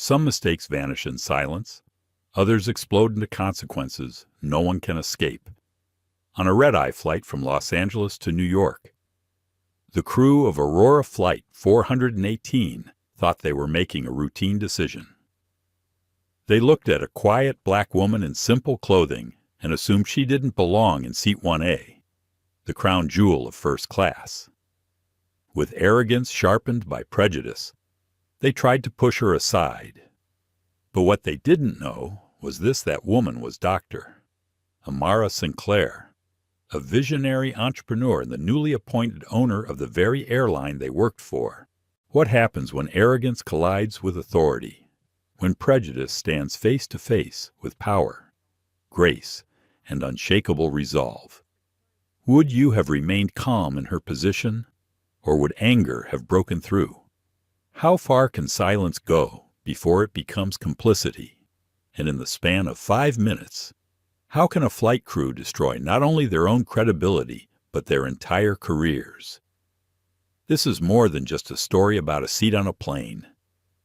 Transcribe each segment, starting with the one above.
Some mistakes vanish in silence. Others explode into consequences no one can escape. On a red-eye flight from Los Angeles to New York, the crew of Aurora Flight 418 thought they were making a routine decision. They looked at a quiet black woman in simple clothing and assumed she didn't belong in Seat 1A, the crown jewel of first class. With arrogance sharpened by prejudice, they tried to push her aside. But what they didn't know was that woman was Dr. Amara Sinclair, a visionary entrepreneur and the newly appointed owner of the very airline they worked for. What happens when arrogance collides with authority? When prejudice stands face to face with power, grace, and unshakable resolve? Would you have remained calm in her position, or would anger have broken through? How far can silence go before it becomes complicity? And in the span of 5 minutes, how can a flight crew destroy not only their own credibility, but their entire careers? This is more than just a story about a seat on a plane.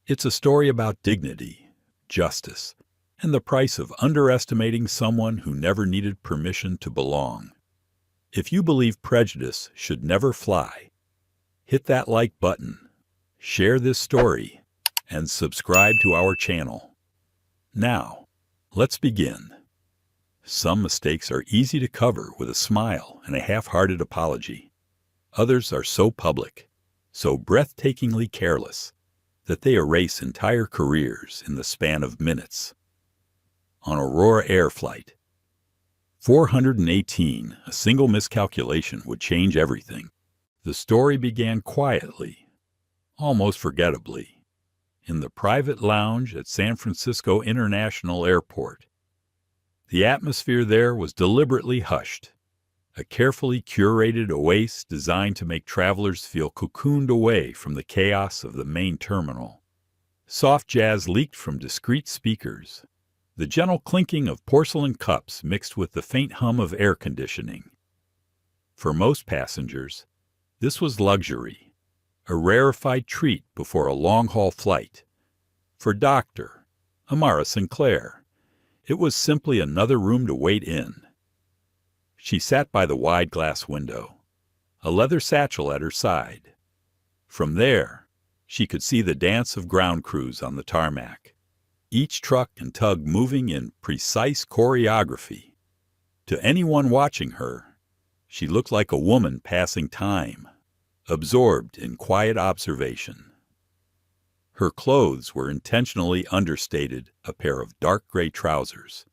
It's a story about dignity, justice, and the price of underestimating someone who never needed permission to belong. If you believe prejudice should never fly, hit that like button, share this story, and subscribe to our channel. Now, let's begin. Some mistakes are easy to cover with a smile and a half-hearted apology. Others are so public, so breathtakingly careless, that they erase entire careers in the span of minutes. On Aurora Air Flight 418, a single miscalculation would change everything. The story began quietly, almost forgettably, in the private lounge at San Francisco International Airport. The atmosphere there was deliberately hushed, a carefully curated oasis designed to make travelers feel cocooned away from the chaos of the main terminal. Soft jazz leaked from discreet speakers, the gentle clinking of porcelain cups mixed with the faint hum of air conditioning. For most passengers, this was luxury, a rarefied treat before a long-haul flight. For Dr. Amara Sinclair, it was simply another room to wait in. She sat by the wide glass window, a leather satchel at her side. From there, she could see the dance of ground crews on the tarmac, each truck and tug moving in precise choreography. To anyone watching her, she looked like a woman passing time, absorbed in quiet observation. Her clothes were intentionally understated: a pair of dark gray trousers,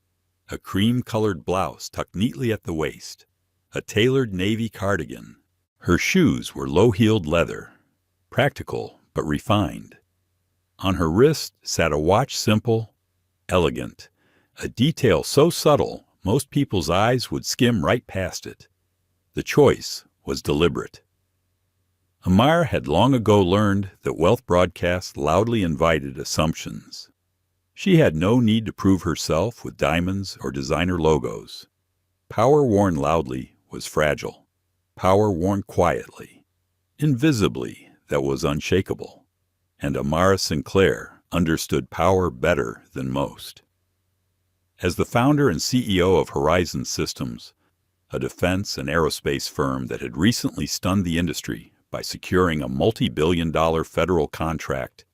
a cream-colored blouse tucked neatly at the waist, a tailored navy cardigan. Her shoes were low-heeled leather, practical but refined. On her wrist sat a watch, simple, elegant, a detail so subtle most people's eyes would skim right past it. The choice was deliberate. Amara had long ago learned that wealth broadcast loudly invited assumptions. She had no need to prove herself with diamonds or designer logos. Power worn loudly was fragile. Power worn quietly, invisibly, that was unshakable. And Amara Sinclair understood power better than most. As the founder and CEO of Horizon Systems, a defense and aerospace firm that had recently stunned the industry by securing a multi-billion-dollar federal contract,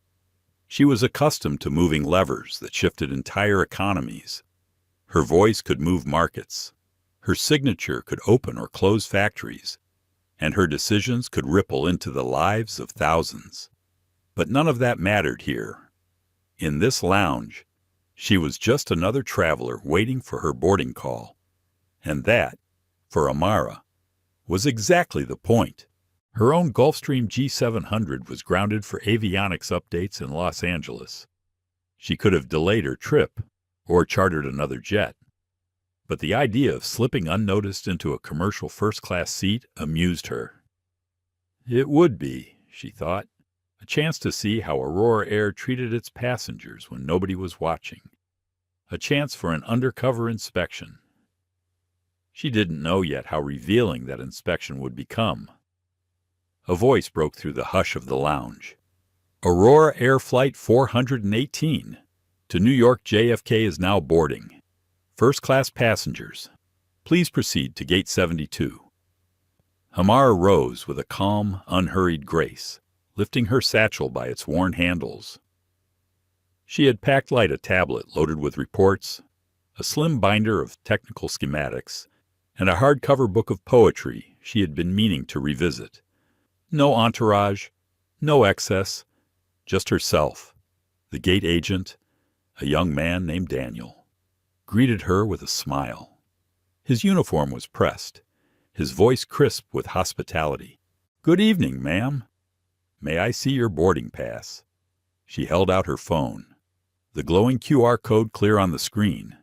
she was accustomed to moving levers that shifted entire economies. Her voice could move markets, her signature could open or close factories, and her decisions could ripple into the lives of thousands. But none of that mattered here. In this lounge, she was just another traveler waiting for her boarding call. And that, for Amara, was exactly the point. Her own Gulfstream G700 was grounded for avionics updates in Los Angeles. She could have delayed her trip or chartered another jet. But the idea of slipping unnoticed into a commercial first-class seat amused her. It would be, she thought, a chance to see how Aurora Air treated its passengers when nobody was watching. A chance for an undercover inspection. She didn't know yet how revealing that inspection would become. A voice broke through the hush of the lounge. Aurora Air Flight 418 to New York JFK is now boarding. First-class passengers, please proceed to Gate 72. Hamara rose with a calm, unhurried grace, lifting her satchel by its worn handles. She had packed light a tablet loaded with reports, a slim binder of technical schematics, and a hardcover book of poetry she had been meaning to revisit. No entourage, no excess, just herself, the gate agent, a young man named Daniel, greeted her with a smile. His uniform was pressed, his voice crisp with hospitality. "Good evening, ma'am. May I see your boarding pass?" She held out her phone, the glowing QR code clear on the screen.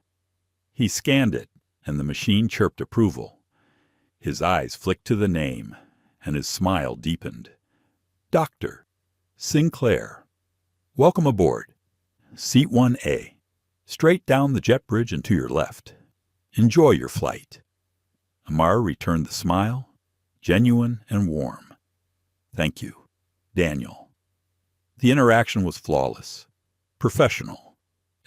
He scanned it, and the machine chirped approval. His eyes flicked to the name, and his smile deepened. "Dr. Sinclair. Welcome aboard. Seat 1A. Straight down the jet bridge and to your left. Enjoy your flight." Amara returned the smile, genuine and warm. "Thank you, Daniel." The interaction was flawless, professional,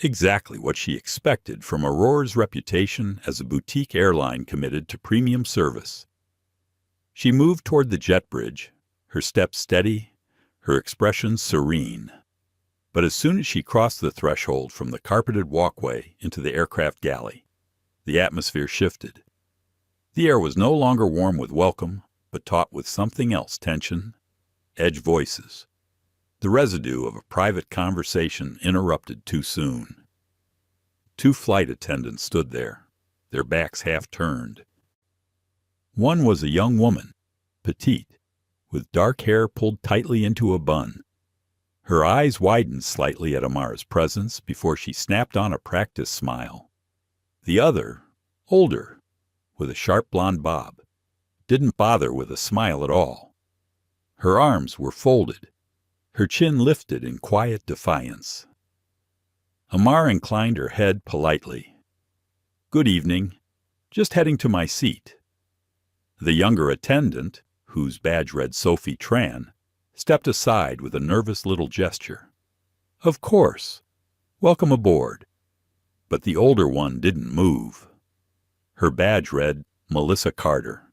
exactly what she expected from Aurora's reputation as a boutique airline committed to premium service. She moved toward the jet bridge, her steps steady, her expression serene. But as soon as she crossed the threshold from the carpeted walkway into the aircraft galley, the atmosphere shifted. The air was no longer warm with welcome, but taut with something else: tension, edge voices, the residue of a private conversation interrupted too soon. Two flight attendants stood there, their backs half turned. One was a young woman, petite, with dark hair pulled tightly into a bun. Her eyes widened slightly at Amara's presence before she snapped on a practiced smile. The other, older, with a sharp blonde bob, didn't bother with a smile at all. Her arms were folded, her chin lifted in quiet defiance. Amara inclined her head politely. "Good evening. Just heading to my seat." The younger attendant, whose badge read Sophie Tran, stepped aside with a nervous little gesture. "Of course. Welcome aboard." But the older one didn't move. Her badge read Melissa Carter.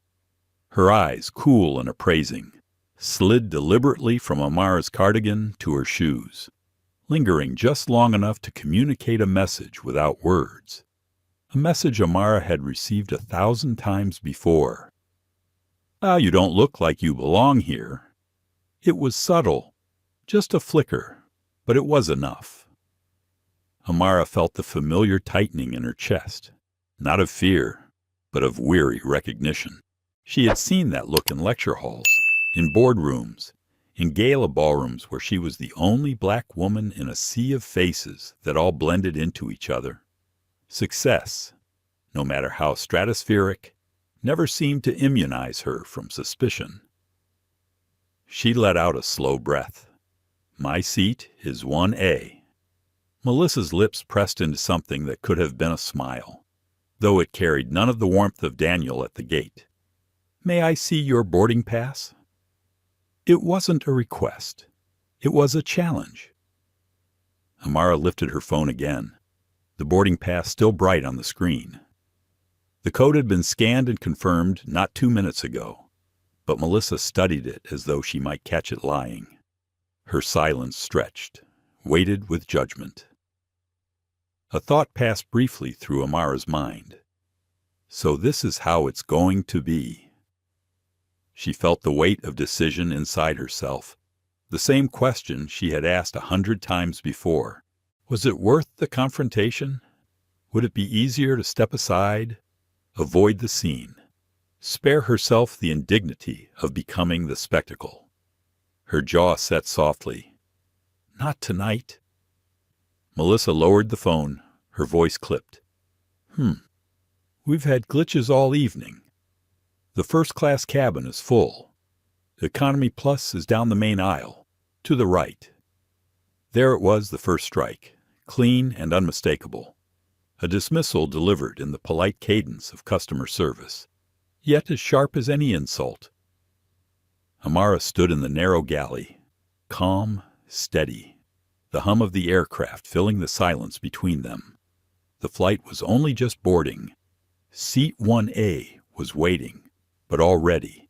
Her eyes, cool and appraising, slid deliberately from Amara's cardigan to her shoes, lingering just long enough to communicate a message without words. A message Amara had received 1,000 times before. "Ah, you don't look like you belong here." It was subtle, just a flicker, but it was enough. Amara felt the familiar tightening in her chest, not of fear, but of weary recognition. She had seen that look in lecture halls, in boardrooms, in gala ballrooms where she was the only black woman in a sea of faces that all blended into each other. Success, no matter how stratospheric, never seemed to immunize her from suspicion. She let out a slow breath. "My seat is 1A. Melissa's lips pressed into something that could have been a smile, though it carried none of the warmth of Daniel at the gate. "May I see your boarding pass?" It wasn't a request. It was a challenge. Amara lifted her phone again, the boarding pass still bright on the screen. The code had been scanned and confirmed not 2 minutes ago, but Melissa studied it as though she might catch it lying. Her silence stretched, weighted with judgment. A thought passed briefly through Amara's mind. So this is how it's going to be. She felt the weight of decision inside herself, the same question she had asked 100 times before. Was it worth the confrontation? Would it be easier to step aside, avoid the scene, spare herself the indignity of becoming the spectacle? Her jaw set softly. "Not tonight." Melissa lowered the phone, her voice clipped. We've had glitches all evening. The first-class cabin is full. Economy Plus is down the main aisle, to the right." There it was, the first strike, clean and unmistakable. A dismissal delivered in the polite cadence of customer service, yet as sharp as any insult. Amara stood in the narrow galley, calm, steady, the hum of the aircraft filling the silence between them. The flight was only just boarding. Seat 1A was waiting, but already,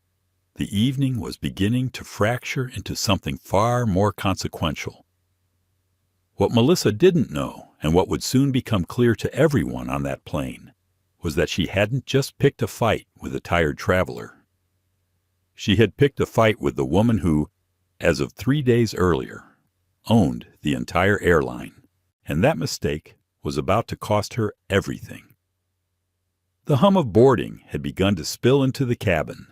the evening was beginning to fracture into something far more consequential. What Melissa didn't know, and what would soon become clear to everyone on that plane, was that she hadn't just picked a fight with a tired traveler. She had picked a fight with the woman who, as of 3 days earlier, owned the entire airline, and that mistake was about to cost her everything. The hum of boarding had begun to spill into the cabin.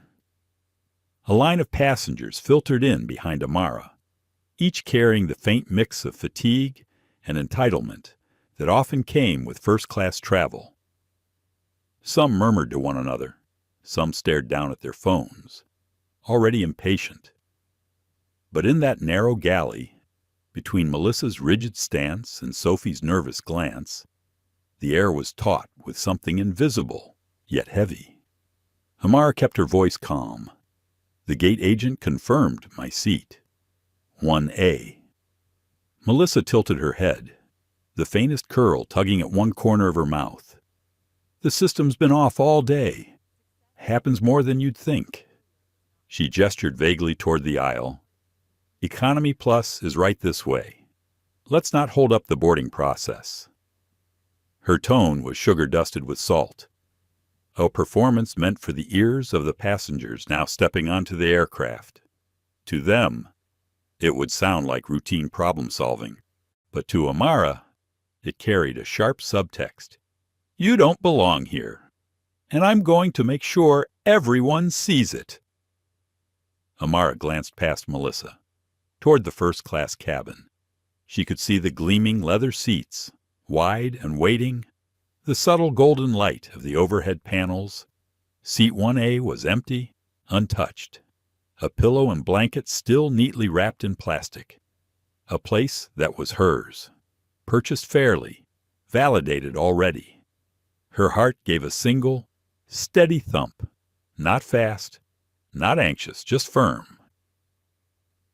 A line of passengers filtered in behind Amara, each carrying the faint mix of fatigue and entitlement that often came with first-class travel. Some murmured to one another, some stared down at their phones, already impatient. But in that narrow galley, between Melissa's rigid stance and Sophie's nervous glance, the air was taut with something invisible, yet heavy. Amara kept her voice calm. The gate agent confirmed my seat. 1A. Melissa tilted her head, the faintest curl tugging at one corner of her mouth. The system's been off all day. Happens more than you'd think. She gestured vaguely toward the aisle. Economy Plus is right this way. Let's not hold up the boarding process. Her tone was sugar-dusted with salt. A performance meant for the ears of the passengers now stepping onto the aircraft. To them, it would sound like routine problem-solving, but to Amara, it carried a sharp subtext. You don't belong here, and I'm going to make sure everyone sees it. Amara glanced past Melissa, toward the first-class cabin. She could see the gleaming leather seats, wide and waiting, the subtle golden light of the overhead panels. Seat 1A was empty, untouched. A pillow and blanket still neatly wrapped in plastic. A place that was hers, purchased fairly, validated already. Her heart gave a single, steady thump, not fast, not anxious, just firm.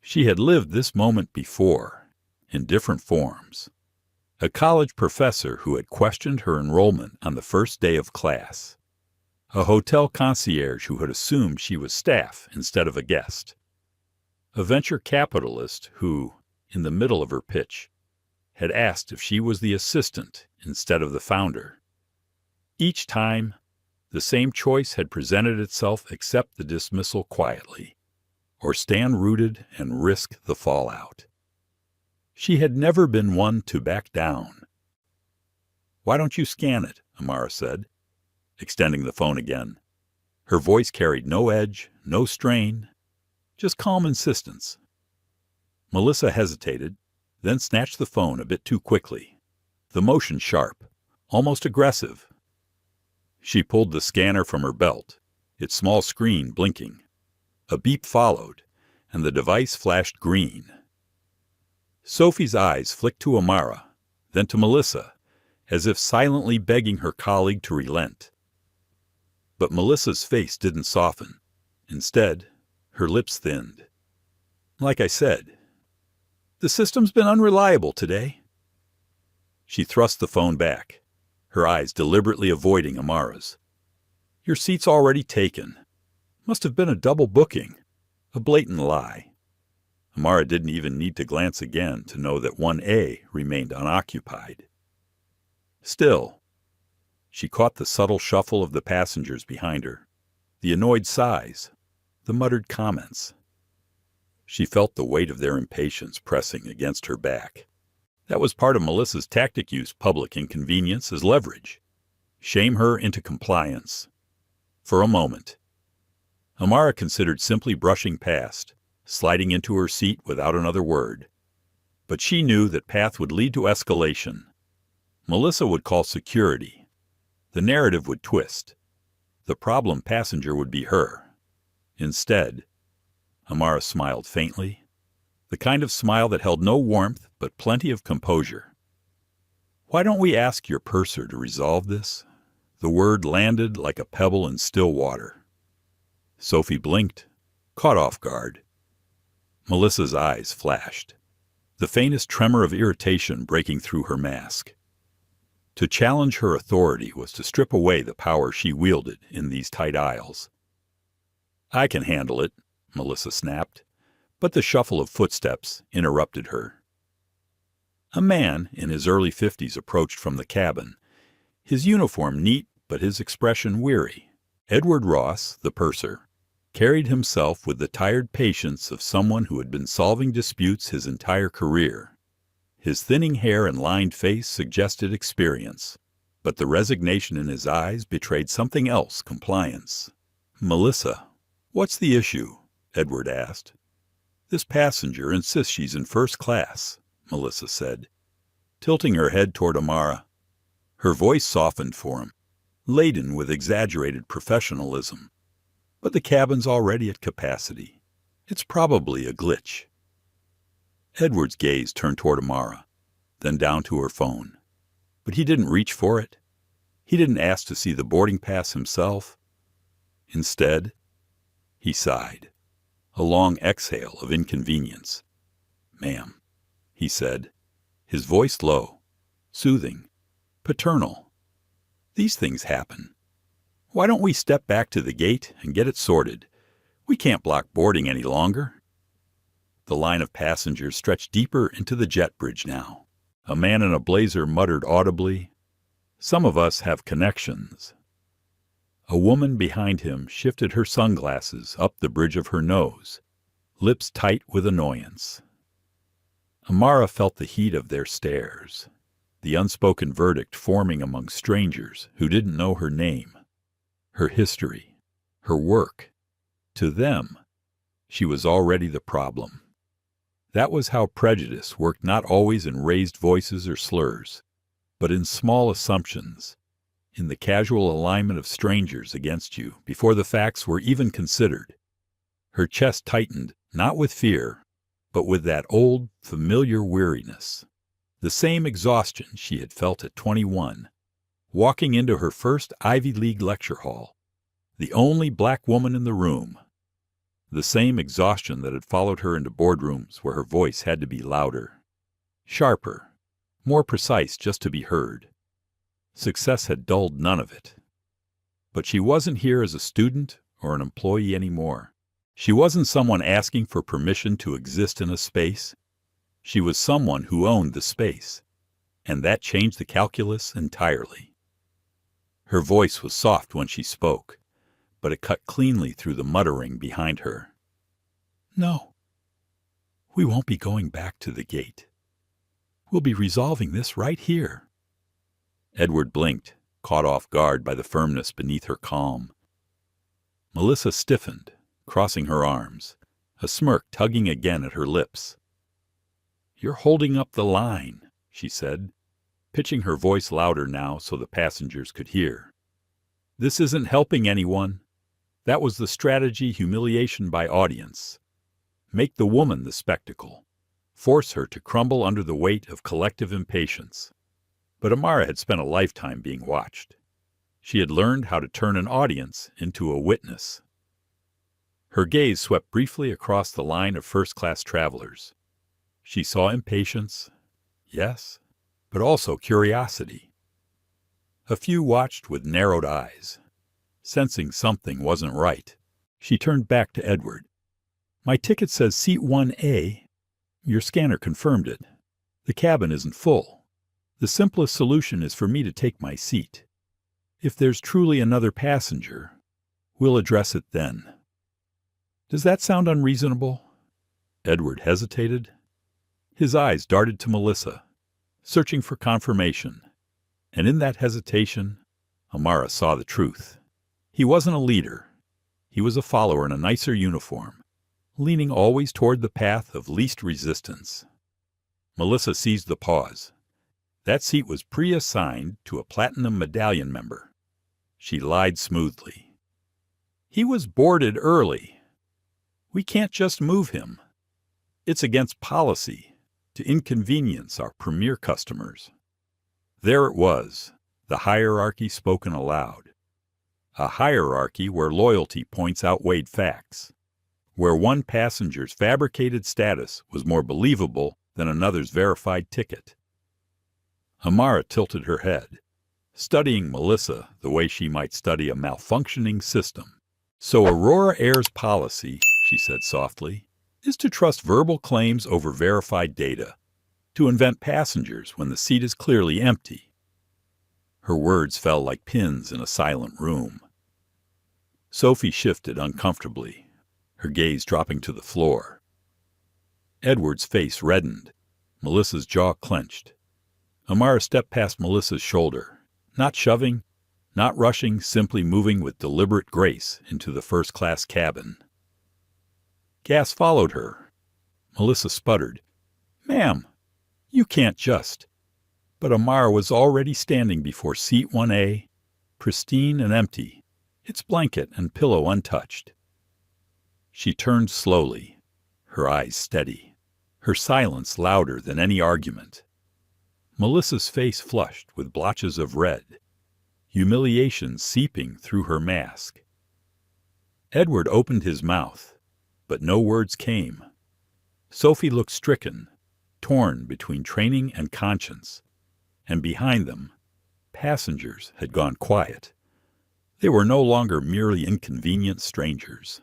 She had lived this moment before, in different forms. A college professor who had questioned her enrollment on the first day of class. A hotel concierge who had assumed she was staff instead of a guest. A venture capitalist who, in the middle of her pitch, had asked if she was the assistant instead of the founder. Each time, the same choice had presented itself: accept the dismissal quietly, or stand rooted and risk the fallout. She had never been one to back down. Why don't you scan it? Amara said, extending the phone again. Her voice carried no edge, no strain, just calm insistence. Melissa hesitated, then snatched the phone a bit too quickly, the motion sharp, almost aggressive. She pulled the scanner from her belt, its small screen blinking. A beep followed, and the device flashed green. Sophie's eyes flicked to Amara, then to Melissa, as if silently begging her colleague to relent. But Melissa's face didn't soften. Instead, her lips thinned. Like I said, the system's been unreliable today. She thrust the phone back, her eyes deliberately avoiding Amara's. Your seat's already taken. Must have been a double booking, a blatant lie. Amara didn't even need to glance again to know that 1A remained unoccupied. Still, she caught the subtle shuffle of the passengers behind her, the annoyed sighs, the muttered comments. She felt the weight of their impatience pressing against her back. That was part of Melissa's tactic: use public inconvenience as leverage. Shame her into compliance. For a moment, Amara considered simply brushing past, sliding into her seat without another word. But she knew that path would lead to escalation. Melissa would call security. The narrative would twist. The problem passenger would be her. Instead, Amara smiled faintly, the kind of smile that held no warmth but plenty of composure. Why don't we ask your purser to resolve this? The word landed like a pebble in still water. Sophie blinked, caught off guard. Melissa's eyes flashed. the faintest tremor of irritation breaking through her mask. To challenge her authority was to strip away the power she wielded in these tight aisles. "I can handle it," Melissa snapped, but the shuffle of footsteps interrupted her. A man in his early 50s approached from the cabin, his uniform neat but his expression weary. Edward Ross, the purser, carried himself with the tired patience of someone who had been solving disputes his entire career. His thinning hair and lined face suggested experience, but the resignation in his eyes betrayed something else, compliance. "Melissa, what's the issue?" Edward asked. "This passenger insists she's in first class," Melissa said, tilting her head toward Amara. Her voice softened for him, laden with exaggerated professionalism. "But the cabin's already at capacity. It's probably a glitch." Edward's gaze turned toward Amara, then down to her phone. But he didn't reach for it. He didn't ask to see the boarding pass himself. Instead, he sighed, a long exhale of inconvenience. "Ma'am," he said, his voice low, soothing, paternal. "These things happen. Why don't we step back to the gate and get it sorted? We can't block boarding any longer." The line of passengers stretched deeper into the jet bridge now. A man in a blazer muttered audibly, "Some of us have connections." A woman behind him shifted her sunglasses up the bridge of her nose, lips tight with annoyance. Amara felt the heat of their stares, the unspoken verdict forming among strangers who didn't know her name, her history, her work. To them, she was already the problem. That was how prejudice worked, not always in raised voices or slurs, but in small assumptions, in the casual alignment of strangers against you before the facts were even considered. Her chest tightened, not with fear, but with that old, familiar weariness, the same exhaustion she had felt at 21, walking into her first Ivy League lecture hall, the only black woman in the room. The same exhaustion that had followed her into boardrooms where her voice had to be louder, sharper, more precise just to be heard. Success had dulled none of it. But she wasn't here as a student or an employee anymore. She wasn't someone asking for permission to exist in a space. She was someone who owned the space, and that changed the calculus entirely. Her voice was soft when she spoke, but it cut cleanly through the muttering behind her. "No, we won't be going back to the gate. We'll be resolving this right here." Edward blinked, caught off guard by the firmness beneath her calm. Melissa stiffened, crossing her arms, a smirk tugging again at her lips. "You're holding up the line," she said, pitching her voice louder now so the passengers could hear. "This isn't helping anyone. That was the strategy: humiliation by audience. Make the woman the spectacle. Force her to crumble under the weight of collective impatience." But Amara had spent a lifetime being watched. She had learned how to turn an audience into a witness. Her gaze swept briefly across the line of first-class travelers. She saw impatience, yes, but also curiosity. A few watched with narrowed eyes. Sensing something wasn't right, she turned back to Edward. "My ticket says seat 1A. Your scanner confirmed it. The cabin isn't full. The simplest solution is for me to take my seat. If there's truly another passenger, we'll address it then." "Does that sound unreasonable?" Edward hesitated. His eyes darted to Melissa, searching for confirmation. And in that hesitation, Amara saw the truth. He wasn't a leader. He was a follower in a nicer uniform, leaning always toward the path of least resistance. Melissa seized the pause. That seat was pre-assigned to a Platinum Medallion member. She lied smoothly. "He was boarded early. We can't just move him. It's against policy to inconvenience our premier customers." There it was, the hierarchy spoken aloud. A hierarchy where loyalty points outweighed facts, where one passenger's fabricated status was more believable than another's verified ticket. Amara tilted her head, studying Melissa the way she might study a malfunctioning system. "So Aurora Air's policy," she said softly, "is to trust verbal claims over verified data, to invent passengers when the seat is clearly empty." Her words fell like pins in a silent room. Sophie shifted uncomfortably, her gaze dropping to the floor. Edward's face reddened. Melissa's jaw clenched. Amara stepped past Melissa's shoulder, not shoving, not rushing, simply moving with deliberate grace into the first-class cabin. Gas followed her. Melissa sputtered, "Ma'am, you can't just..." But Amara was already standing before seat 1A, pristine and empty, its blanket and pillow untouched. She turned slowly, her eyes steady, her silence louder than any argument. Melissa's face flushed with blotches of red, humiliation seeping through her mask. Edward opened his mouth, but no words came. Sophie looked stricken, torn between training and conscience, and behind them, passengers had gone quiet. They were no longer merely inconvenient strangers.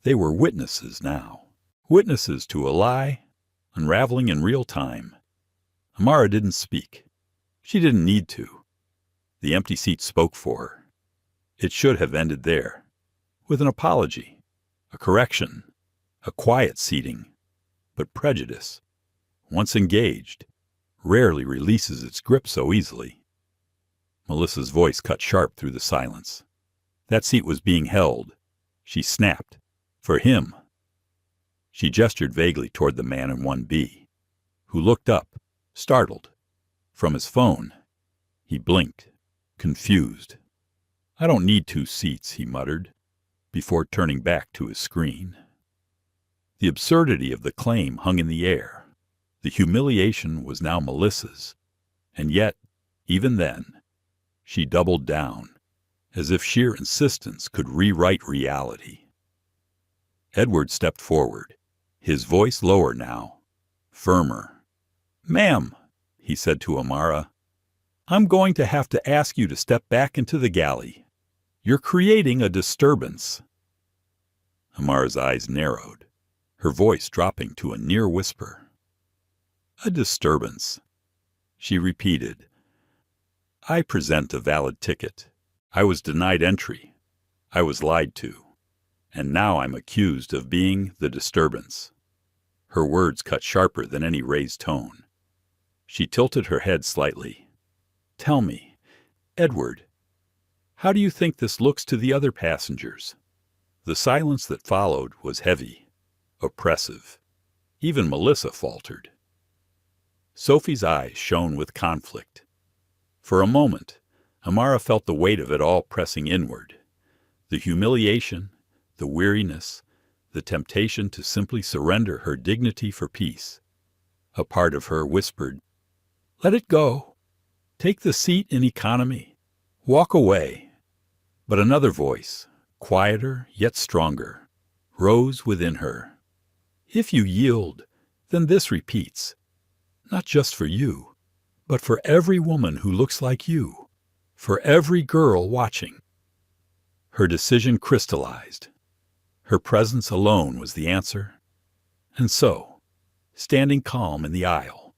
They were witnesses now, witnesses to a lie, unraveling in real time. Amara didn't speak. She didn't need to. The empty seat spoke for her. It should have ended there, with an apology, a correction, a quiet seating. But prejudice, once engaged, rarely releases its grip so easily. Melissa's voice cut sharp through the silence. That seat was being held. She snapped. For him. She gestured vaguely toward the man in 1B, who looked up, startled. From his phone, he blinked, confused. "I don't need 2 seats," he muttered, before turning back to his screen. The absurdity of the claim hung in the air. The humiliation was now Melissa's, and yet, even then, she doubled down, as if sheer insistence could rewrite reality. Edward stepped forward, his voice lower now, firmer. "Ma'am," he said to Amara, "I'm going to have to ask you to step back into the galley. You're creating a disturbance." Amara's eyes narrowed, her voice dropping to a near whisper. "A disturbance," she repeated. "I present a valid ticket. I was denied entry. I was lied to. And now I'm accused of being the disturbance." Her words cut sharper than any raised tone. She tilted her head slightly. "Tell me, Edward, how do you think this looks to the other passengers?" The silence that followed was heavy, oppressive. Even Melissa faltered. Sophie's eyes shone with conflict. For a moment, Amara felt the weight of it all pressing inward. The humiliation, the weariness, the temptation to simply surrender her dignity for peace. A part of her whispered, "Let it go. Take the seat in economy. Walk away." But another voice, quieter yet stronger, rose within her. "If you yield, then this repeats. Not just for you, but for every woman who looks like you, for every girl watching." Her decision crystallized. Her presence alone was the answer. And so, standing calm in the aisle,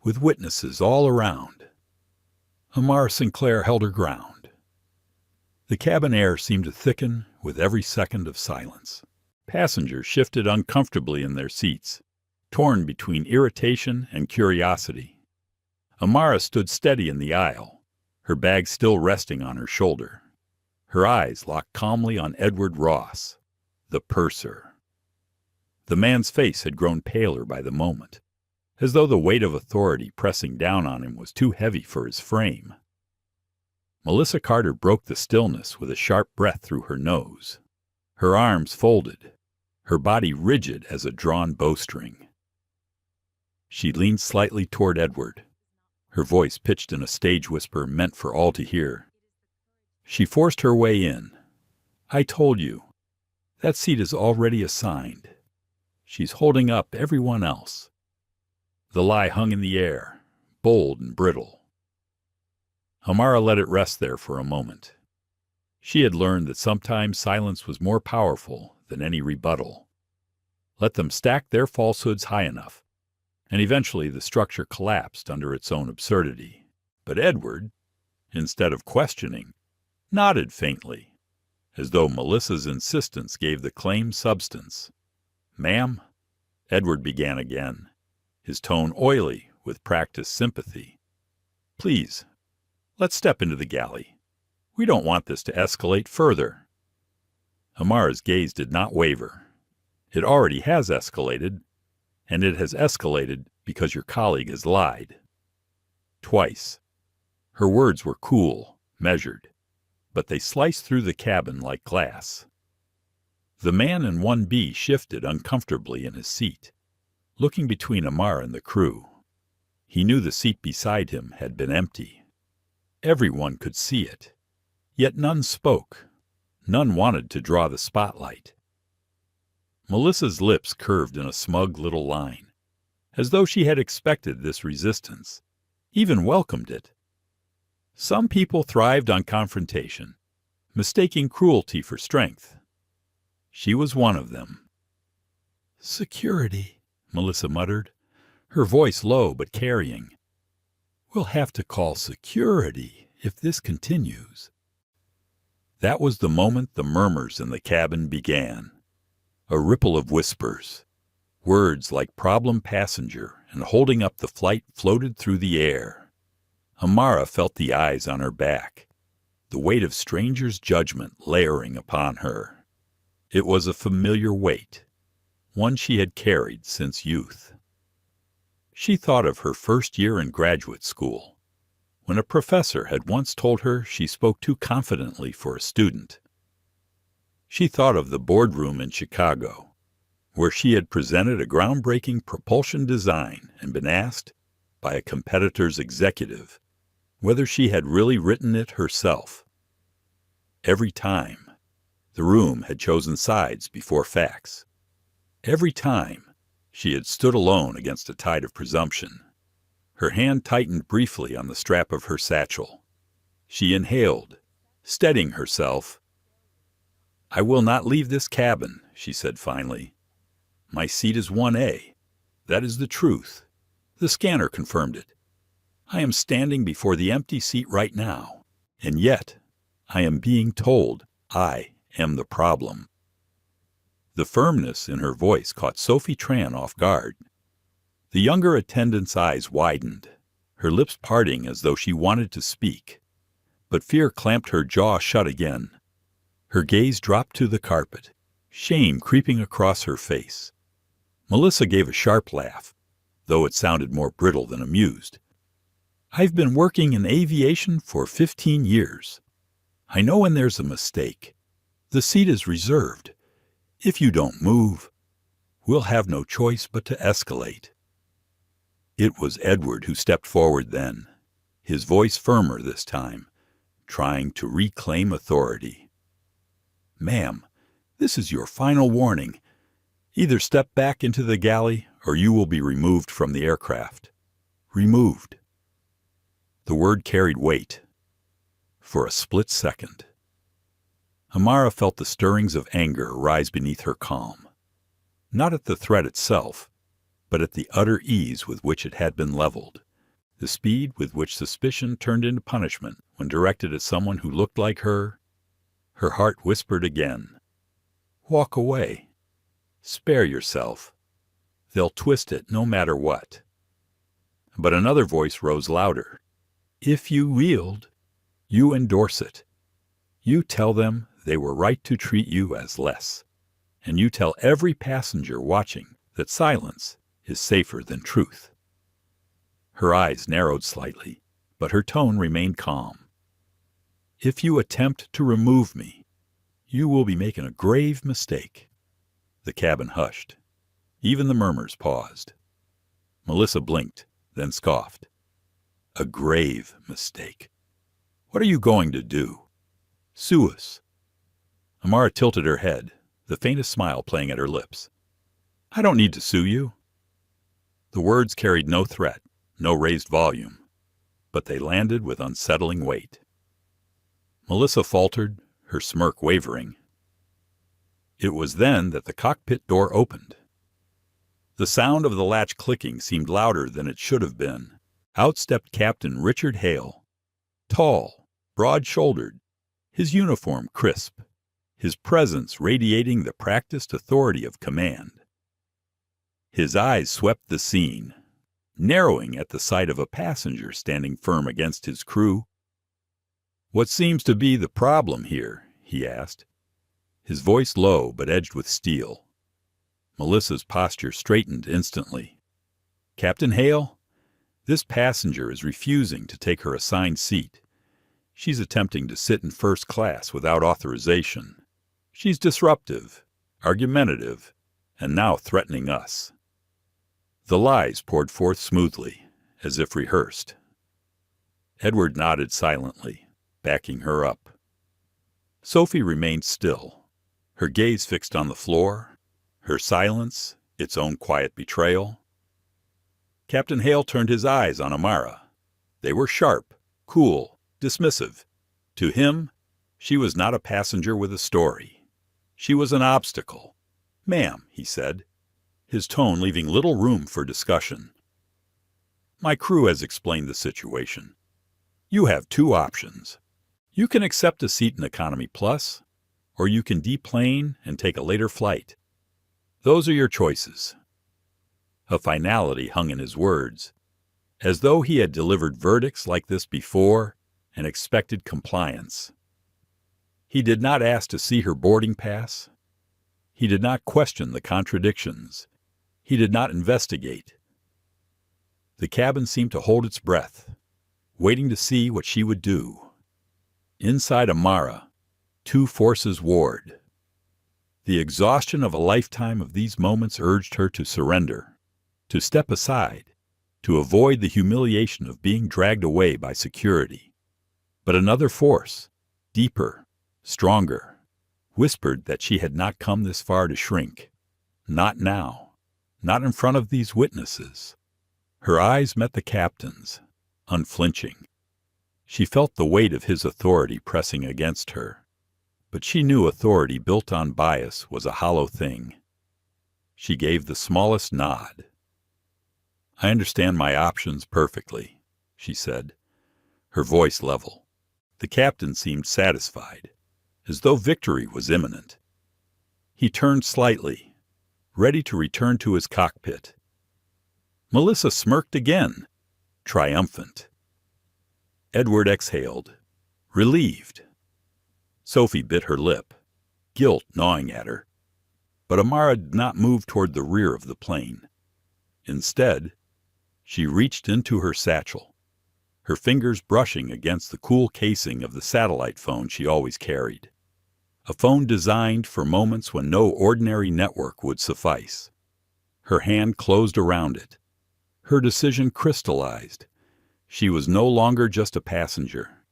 with witnesses all around, Amara Sinclair held her ground. The cabin air seemed to thicken with every second of silence. Passengers shifted uncomfortably in their seats, torn between irritation and curiosity. Amara stood steady in the aisle, her bag still resting on her shoulder. Her eyes locked calmly on Edward Ross, the purser. The man's face had grown paler by the moment, as though the weight of authority pressing down on him was too heavy for his frame. Melissa Carter broke the stillness with a sharp breath through her nose. Her arms folded, her body rigid as a drawn bowstring. She leaned slightly toward Edward, her voice pitched in a stage whisper meant for all to hear. She forced her way in. "I told you. That seat is already assigned. She's holding up everyone else." The lie hung in the air, bold and brittle. Amara let it rest there for a moment. She had learned that sometimes silence was more powerful than any rebuttal. Let them stack their falsehoods high enough, and eventually the structure collapsed under its own absurdity. But Edward, instead of questioning, nodded faintly, as though Melissa's insistence gave the claim substance. "Ma'am," Edward began again, his tone oily with practiced sympathy. "Please, let's step into the galley. We don't want this to escalate further." Amara's gaze did not waver. "It already has escalated, and it has escalated because your colleague has lied. Twice." Her words were cool, measured, but they sliced through the cabin like glass. The man in 1B shifted uncomfortably in his seat, looking between Amara and the crew. He knew the seat beside him had been empty. Everyone could see it, yet none spoke. None wanted to draw the spotlight. Melissa's lips curved in a smug little line, as though she had expected this resistance, even welcomed it. Some people thrived on confrontation, mistaking cruelty for strength. She was one of them. "Security," Melissa muttered, her voice low but carrying. "We'll have to call security if this continues." That was the moment the murmurs in the cabin began. A ripple of whispers. Words like problem passenger and holding up the flight floated through the air. Amara felt the eyes on her back, the weight of strangers' judgment layering upon her. It was a familiar weight, one she had carried since youth. She thought of her first year in graduate school, when a professor had once told her she spoke too confidently for a student. She thought of the boardroom in Chicago, where she had presented a groundbreaking propulsion design and been asked, by a competitor's executive, whether she had really written it herself. Every time, the room had chosen sides before facts. Every time, she had stood alone against a tide of presumption. Her hand tightened briefly on the strap of her satchel. She inhaled, steadying herself. "I will not leave this cabin," she said finally. "My seat is 1A. That is the truth. The scanner confirmed it. I am standing before the empty seat right now, and yet I am being told I am the problem." The firmness in her voice caught Sophie Tran off guard. The younger attendant's eyes widened, her lips parting as though she wanted to speak, but fear clamped her jaw shut again. Her gaze dropped to the carpet, shame creeping across her face. Melissa gave a sharp laugh, though it sounded more brittle than amused. "I've been working in aviation for 15 years. I know when there's a mistake. The seat is reserved. If you don't move, we'll have no choice but to escalate." It was Edward who stepped forward then, his voice firmer this time, trying to reclaim authority. "Ma'am, this is your final warning. Either step back into the galley or you will be removed from the aircraft. Removed." The word carried weight. For a split second, Amara felt the stirrings of anger rise beneath her calm, not at the threat itself, but at the utter ease with which it had been leveled, the speed with which suspicion turned into punishment when directed at someone who looked like her. Her heart whispered again, "Walk away. Spare yourself. They'll twist it no matter what." But another voice rose louder. "If you yield, you endorse it. You tell them they were right to treat you as less, and you tell every passenger watching that silence is safer than truth." Her eyes narrowed slightly, but her tone remained calm. "If you attempt to remove me, you will be making a grave mistake." The cabin hushed. Even the murmurs paused. Melissa blinked, then scoffed. "A grave mistake. What are you going to do? Sue us?" Amara tilted her head, the faintest smile playing at her lips. "I don't need to sue you." The words carried no threat, no raised volume, but they landed with unsettling weight. Melissa faltered, her smirk wavering. It was then that the cockpit door opened. The sound of the latch clicking seemed louder than it should have been. Out stepped Captain Richard Hale, tall, broad-shouldered, his uniform crisp, his presence radiating the practiced authority of command. His eyes swept the scene, narrowing at the sight of a passenger standing firm against his crew. "What seems to be the problem here?" he asked, his voice low but edged with steel. Melissa's posture straightened instantly. "Captain Hale, this passenger is refusing to take her assigned seat. She's attempting to sit in first class without authorization. She's disruptive, argumentative, and now threatening us." The lies poured forth smoothly, as if rehearsed. Edward nodded silently, backing her up. Sophie remained still, her gaze fixed on the floor, her silence its own quiet betrayal. Captain Hale turned his eyes on Amara. They were sharp, cool, dismissive. To him, she was not a passenger with a story. She was an obstacle. "Ma'am," he said, his tone leaving little room for discussion. "My crew has explained the situation. You have two options. You can accept a seat in Economy Plus, or you can deplane and take a later flight. Those are your choices." A finality hung in his words, as though he had delivered verdicts like this before and expected compliance. He did not ask to see her boarding pass. He did not question the contradictions. He did not investigate. The cabin seemed to hold its breath, waiting to see what she would do. Inside Amara, two forces warred. The exhaustion of a lifetime of these moments urged her to surrender, to step aside, to avoid the humiliation of being dragged away by security. But another force, deeper, stronger, whispered that she had not come this far to shrink. Not now. Not in front of these witnesses. Her eyes met the captain's, unflinching. She felt the weight of his authority pressing against her, but she knew authority built on bias was a hollow thing. She gave the smallest nod. "I understand my options perfectly," she said, her voice level. The captain seemed satisfied, as though victory was imminent. He turned slightly, ready to return to his cockpit. Melissa smirked again, triumphant. Edward exhaled, relieved. Sophie bit her lip, guilt gnawing at her. But Amara did not move toward the rear of the plane. Instead, she reached into her satchel, her fingers brushing against the cool casing of the satellite phone she always carried. A phone designed for moments when no ordinary network would suffice. Her hand closed around it. Her decision crystallized. She was no longer just a passenger.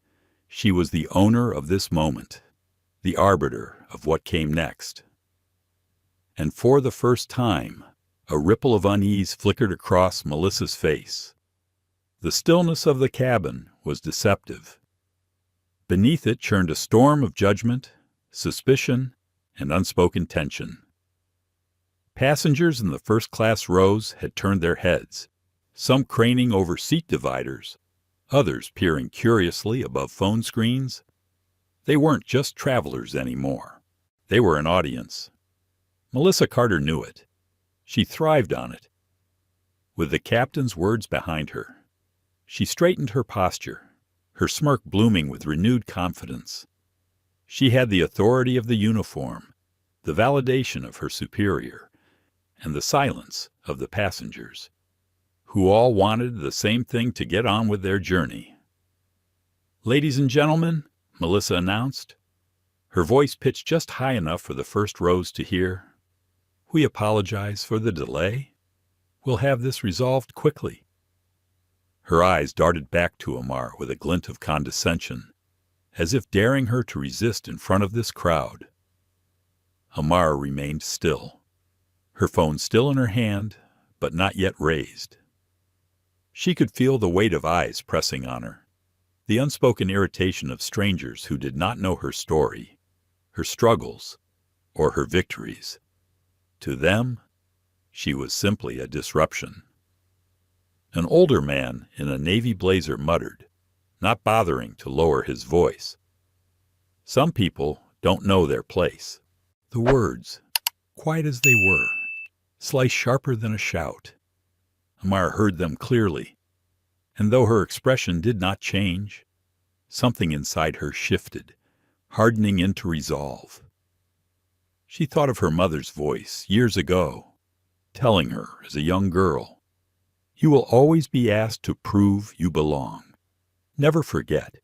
She was the owner of this moment, the arbiter of what came next. And for the first time, a ripple of unease flickered across Melissa's face. The stillness of the cabin was deceptive. Beneath it churned a storm of judgment, suspicion, and unspoken tension. Passengers in the first-class rows had turned their heads, some craning over seat dividers, others peering curiously above phone screens. They weren't just travelers anymore. They were an audience. Melissa Carter knew it. She thrived on it. With the captain's words behind her, she straightened her posture, her smirk blooming with renewed confidence. She had the authority of the uniform, the validation of her superior, and the silence of the passengers, who all wanted the same thing: to get on with their journey. "Ladies and gentlemen," Melissa announced, her voice pitched just high enough for the first rows to hear, "we apologize for the delay. We'll have this resolved quickly." Her eyes darted back to Amara with a glint of condescension, as if daring her to resist in front of this crowd. Amara remained still, her phone still in her hand, but not yet raised. She could feel the weight of eyes pressing on her, the unspoken irritation of strangers who did not know her story, her struggles, or her victories. To them, she was simply a disruption. An older man in a navy blazer muttered, not bothering to lower his voice. Some people don't know their place. The words, quiet as they were, sliced sharper than a shout. Amara heard them clearly, and though her expression did not change, something inside her shifted, hardening into resolve. She thought of her mother's voice years ago, telling her as a young girl, "You will always be asked to prove you belong. Never forget,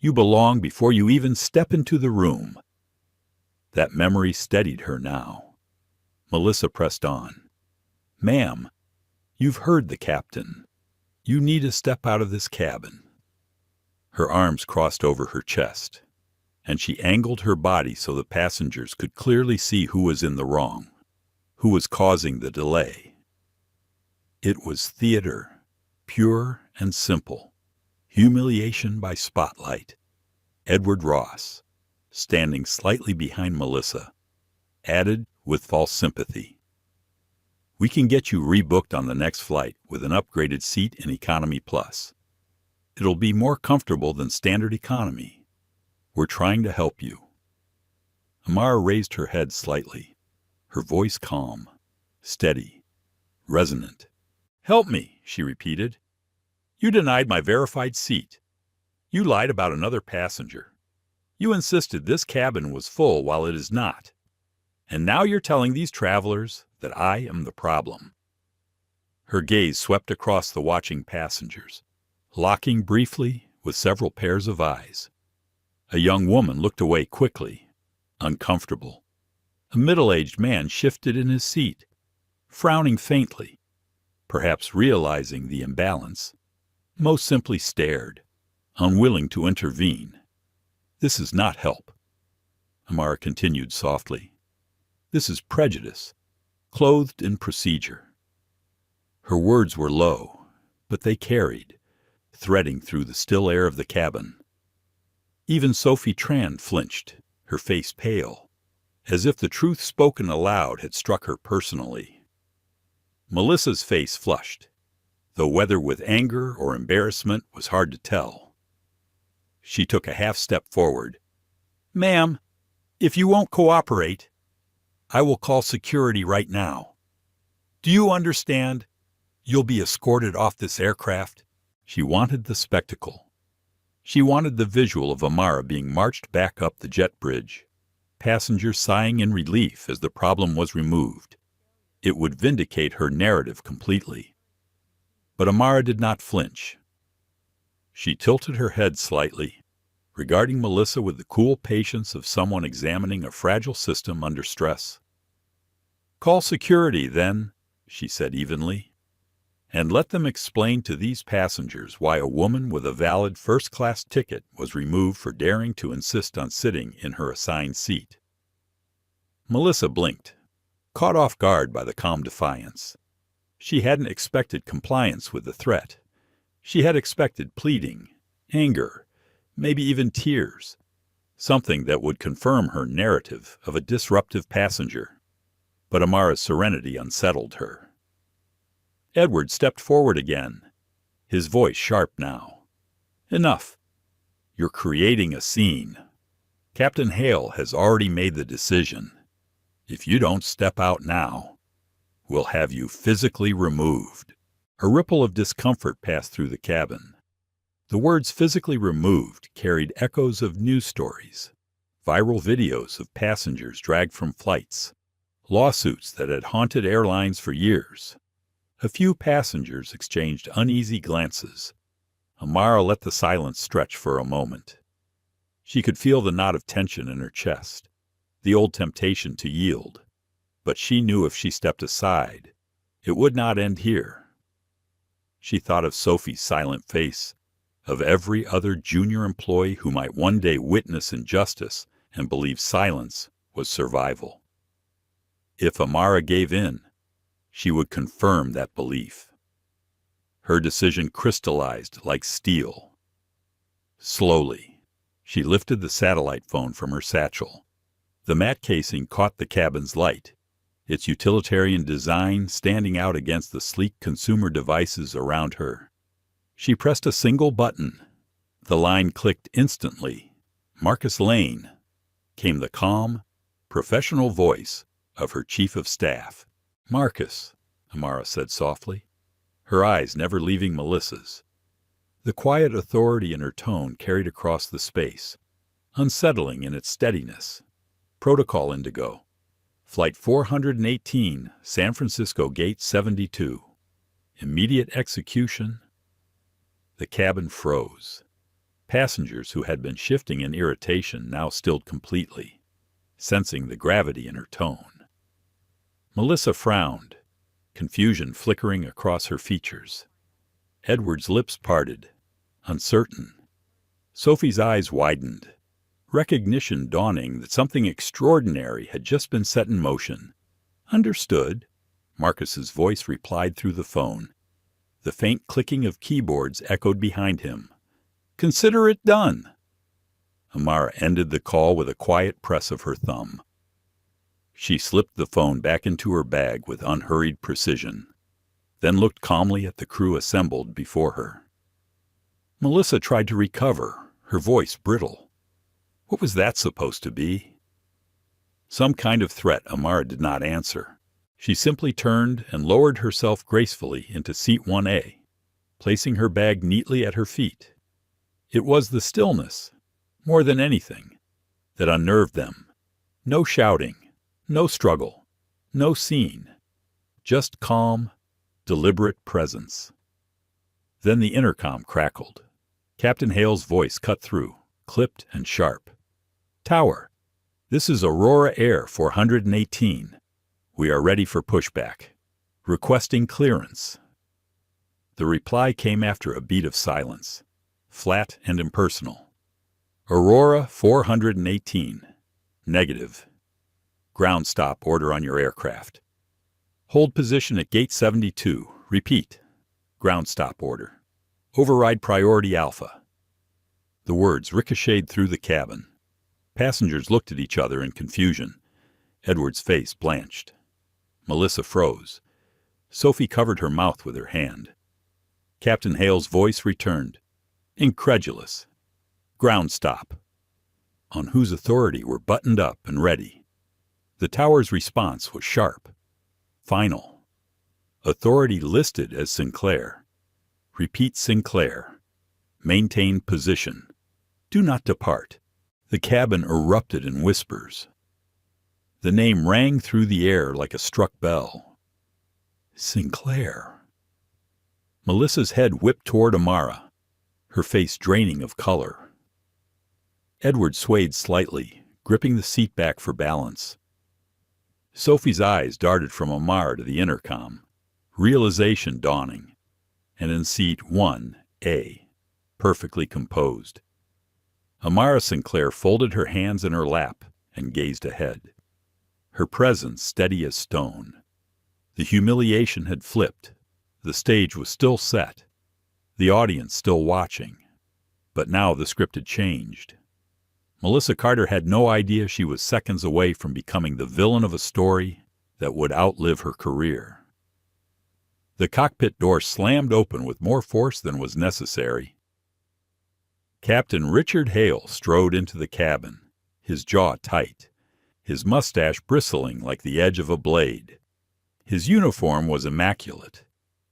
you belong before you even step into the room." That memory steadied her now. Melissa pressed on. "Ma'am, you've heard the captain. You need to step out of this cabin." Her arms crossed over her chest, and she angled her body so the passengers could clearly see who was in the wrong, who was causing the delay. It was theater, pure and simple. Humiliation by spotlight. Edward Ross, standing slightly behind Melissa, added with false sympathy, "We can get you rebooked on the next flight with an upgraded seat in Economy Plus. It'll be more comfortable than standard economy. We're trying to help you." Amara raised her head slightly, her voice calm, steady, resonant. "Help me," she repeated. "You denied my verified seat. You lied about another passenger. You insisted this cabin was full while it is not. And now you're telling these travelers that I am the problem." Her gaze swept across the watching passengers, locking briefly with several pairs of eyes. A young woman looked away quickly, uncomfortable. A middle-aged man shifted in his seat, frowning faintly, perhaps realizing the imbalance. Most simply stared, unwilling to intervene. "This is not help," Amara continued softly. "This is prejudice, clothed in procedure." Her words were low, but they carried, threading through the still air of the cabin. Even Sophie Tran flinched, her face pale, as if the truth spoken aloud had struck her personally. Melissa's face flushed, though whether with anger or embarrassment was hard to tell. She took a half-step forward. "Ma'am, if you won't cooperate, I will call security right now. Do you understand? You'll be escorted off this aircraft." She wanted the spectacle. She wanted the visual of Amara being marched back up the jet bridge, passengers sighing in relief as the problem was removed. It would vindicate her narrative completely. But Amara did not flinch. She tilted her head slightly, regarding Melissa with the cool patience of someone examining a fragile system under stress. "Call security, then," she said evenly, "and let them explain to these passengers why a woman with a valid first-class ticket was removed for daring to insist on sitting in her assigned seat." Melissa blinked, caught off guard by the calm defiance. She hadn't expected compliance with the threat. She had expected pleading, anger, maybe even tears, something that would confirm her narrative of a disruptive passenger. But Amara's serenity unsettled her. Edward stepped forward again, his voice sharp now. "Enough. You're creating a scene. Captain Hale has already made the decision. If you don't step out now, we'll have you physically removed." A ripple of discomfort passed through the cabin. The words "physically removed" carried echoes of news stories, viral videos of passengers dragged from flights, lawsuits that had haunted airlines for years. A few passengers exchanged uneasy glances. Amara let the silence stretch for a moment. She could feel the knot of tension in her chest, the old temptation to yield. But she knew if she stepped aside, it would not end here. She thought of Sophie's silent face, of every other junior employee who might one day witness injustice and believe silence was survival. If Amara gave in, she would confirm that belief. Her decision crystallized like steel. Slowly, she lifted the satellite phone from her satchel. The matte casing caught the cabin's light, its utilitarian design standing out against the sleek consumer devices around her. She pressed a single button. The line clicked instantly. Marcus Lane, came the calm, professional voice of her chief of staff. "Marcus," Amara said softly, her eyes never leaving Melissa's. The quiet authority in her tone carried across the space, unsettling in its steadiness. "Protocol Indigo. Flight 418, San Francisco Gate 72. Immediate execution." The cabin froze. Passengers who had been shifting in irritation now stilled completely, sensing the gravity in her tone. Melissa frowned, confusion flickering across her features. Edward's lips parted, uncertain. Sophie's eyes widened, recognition dawning that something extraordinary had just been set in motion. "Understood," Marcus's voice replied through the phone. The faint clicking of keyboards echoed behind him. "Consider it done." Amara ended the call with a quiet press of her thumb. She slipped the phone back into her bag with unhurried precision, then looked calmly at the crew assembled before her. Melissa tried to recover, her voice brittle. What was that supposed to be? Some kind of threat. Amara did not answer. She simply turned and lowered herself gracefully into seat 1A, placing her bag neatly at her feet. It was the stillness, more than anything, that unnerved them. No shouting, no struggle, no scene, just calm, deliberate presence. Then the intercom crackled. Captain Hale's voice cut through, clipped and sharp. "Tower, this is Aurora Air 418. We are ready for pushback. Requesting clearance." The reply came after a beat of silence, flat and impersonal. "Aurora 418. Negative. Ground stop order on your aircraft. Hold position at Gate 72. Repeat. Ground stop order. Override priority Alpha." The words ricocheted through the cabin. Passengers looked at each other in confusion. Edward's face blanched. Melissa froze. Sophie covered her mouth with her hand. Captain Hale's voice returned, incredulous. "Ground stop." On whose authority were buttoned up and ready. The tower's response was sharp, final. Authority listed as Sinclair. Repeat Sinclair. Maintain position. Do not depart. The cabin erupted in whispers. The name rang through the air like a struck bell. Sinclair. Melissa's head whipped toward Amara, her face draining of color. Edward swayed slightly, gripping the seat back for balance. Sophie's eyes darted from Amara to the intercom, realization dawning, and in seat 1A, perfectly composed. Amara Sinclair folded her hands in her lap and gazed ahead, her presence steady as stone. The humiliation had flipped. The stage was still set, the audience still watching. But now the script had changed. Melissa Carter had no idea she was seconds away from becoming the villain of a story that would outlive her career. The cockpit door slammed open with more force than was necessary. Captain Richard Hale strode into the cabin, his jaw tight, his mustache bristling like the edge of a blade. His uniform was immaculate,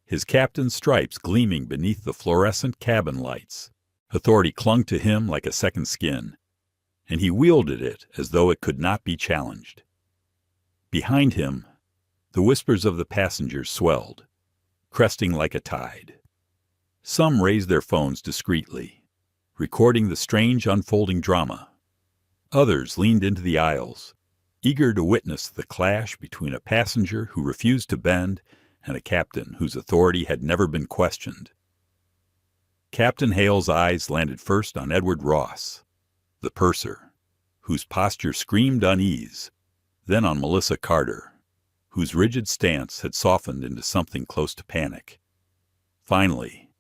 his captain's stripes gleaming beneath the fluorescent cabin lights. Authority clung to him like a second skin, and he wielded it as though it could not be challenged. Behind him, the whispers of the passengers swelled, cresting like a tide. Some raised their phones discreetly, recording the strange unfolding drama. Others leaned into the aisles, eager to witness the clash between a passenger who refused to bend and a captain whose authority had never been questioned. Captain Hale's eyes landed first on Edward Ross, the purser, whose posture screamed unease, then on Melissa Carter, whose rigid stance had softened into something close to panic. Finally,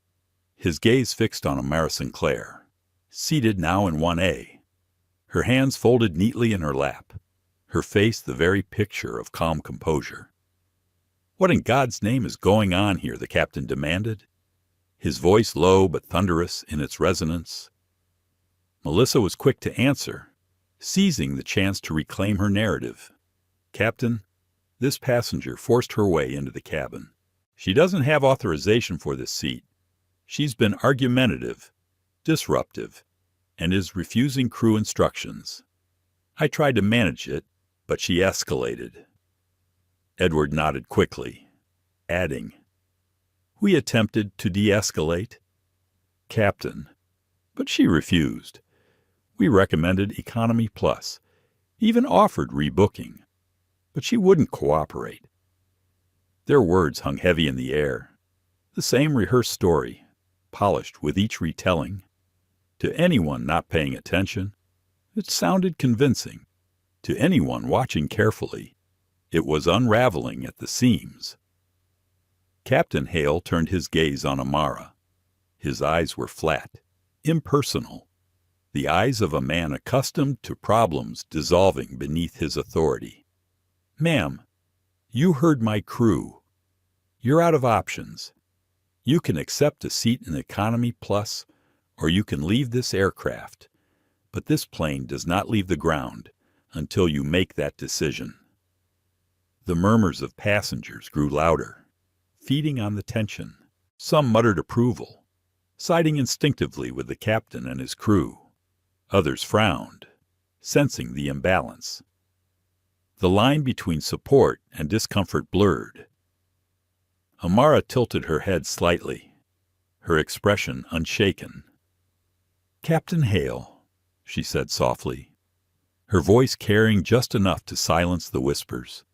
his gaze fixed on Amara Sinclair, seated now in 1A, her hands folded neatly in her lap, her face the very picture of calm composure. "What in God's name is going on here?" the captain demanded, his voice low but thunderous in its resonance. Melissa was quick to answer, seizing the chance to reclaim her narrative. "Captain, this passenger forced her way into the cabin. She doesn't have authorization for this seat. She's been argumentative, disruptive, and is refusing crew instructions. I tried to manage it, but she escalated." Edward nodded quickly, adding, "We attempted to de-escalate, Captain, but she refused. We recommended Economy Plus, even offered rebooking, but she wouldn't cooperate." Their words hung heavy in the air, the same rehearsed story, polished with each retelling. To anyone not paying attention, it sounded convincing. To anyone watching carefully, it was unraveling at the seams. Captain Hale turned his gaze on Amara. His eyes were flat, impersonal, the eyes of a man accustomed to problems dissolving beneath his authority. "Ma'am, you heard my crew. You're out of options. You can accept a seat in Economy Plus, or you can leave this aircraft, but this plane does not leave the ground until you make that decision." The murmurs of passengers grew louder, feeding on the tension. Some muttered approval, siding instinctively with the captain and his crew. Others frowned, sensing the imbalance. The line between support and discomfort blurred. Amara tilted her head slightly, her expression unshaken. "Captain Hale," she said softly, her voice carrying just enough to silence the whispers,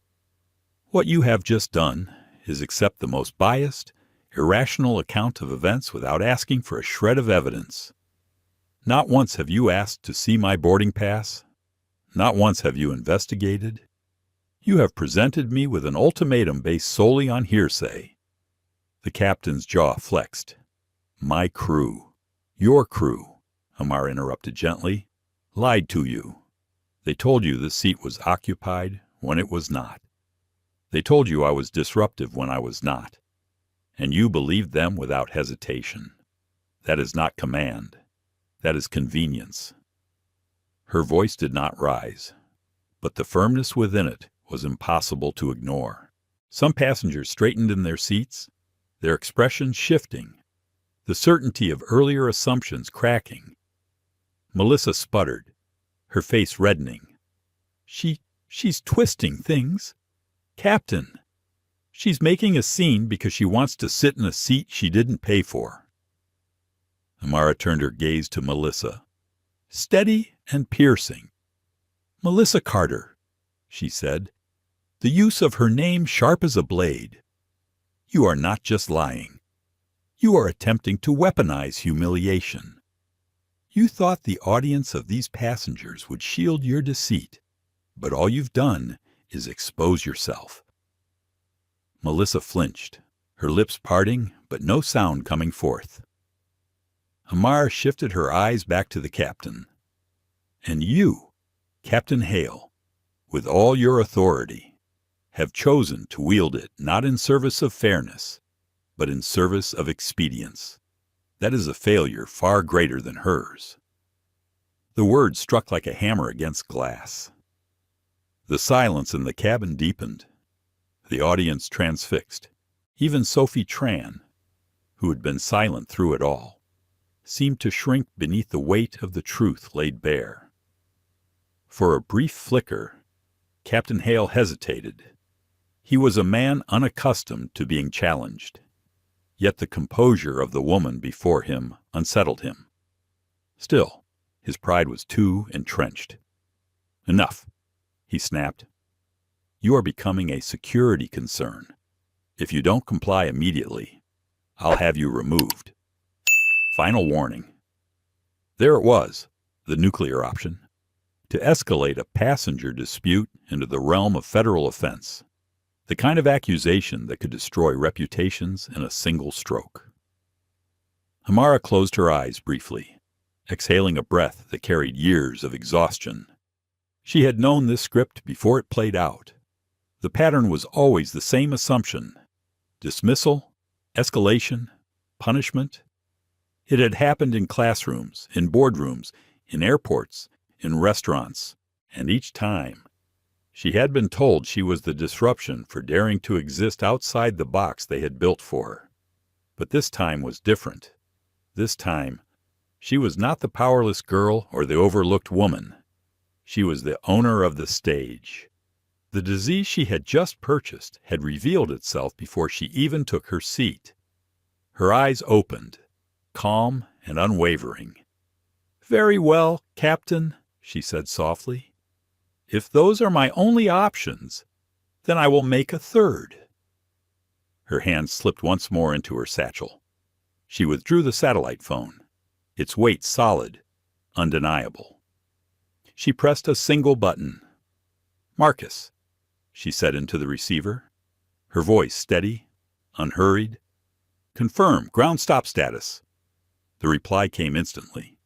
"what you have just done is accept the most biased, irrational account of events without asking for a shred of evidence. Not once have you asked to see my boarding pass. Not once have you investigated. You have presented me with an ultimatum based solely on hearsay." The captain's jaw flexed. "My crew, your crew," Amara interrupted gently, "lied to you. They told you the seat was occupied when it was not. They told you I was disruptive when I was not. And you believed them without hesitation. That is not command. That is convenience." Her voice did not rise, but the firmness within it was impossible to ignore. Some passengers straightened in their seats, their expressions shifting, the certainty of earlier assumptions cracking. Melissa sputtered, her face reddening. She's twisting things. Captain, she's making a scene because she wants to sit in a seat she didn't pay for." Amara turned her gaze to Melissa, steady and piercing. "Melissa Carter," she said, the use of her name sharp as a blade. "You are not just lying. You are attempting to weaponize humiliation. You thought the audience of these passengers would shield your deceit, but all you've done is expose yourself." Melissa flinched, her lips parting, but no sound coming forth. Amara shifted her eyes back to the captain. "And you, Captain Hale, with all your authority, have chosen to wield it not in service of fairness, but in service of expedience. That is a failure far greater than hers." The words struck like a hammer against glass. The silence in the cabin deepened, the audience transfixed. Even Sophie Tran, who had been silent through it all, seemed to shrink beneath the weight of the truth laid bare. For a brief flicker, Captain Hale hesitated. He was a man unaccustomed to being challenged, yet the composure of the woman before him unsettled him. Still, his pride was too entrenched. "Enough," he snapped. "You are becoming a security concern. If you don't comply immediately, I'll have you removed. Final warning." There it was, the nuclear option. To escalate a passenger dispute into the realm of federal offense. The kind of accusation that could destroy reputations in a single stroke. Amara closed her eyes briefly, exhaling a breath that carried years of exhaustion. She had known this script before it played out. The pattern was always the same assumption: dismissal, escalation, punishment. It had happened in classrooms, in boardrooms, in airports, in restaurants, and each time, she had been told she was the disruption for daring to exist outside the box they had built for her. But this time was different. This time, she was not the powerless girl or the overlooked woman. She was the owner of the stage. The disease she had just purchased had revealed itself before she even took her seat. Her eyes opened, calm and unwavering. "Very well, Captain," she said softly. "If those are my only options, then I will make a third." Her hand slipped once more into her satchel. She withdrew the satellite phone, its weight solid, undeniable. She pressed a single button. "Marcus," she said into the receiver, her voice steady, unhurried. "Confirm ground stop status." The reply came instantly.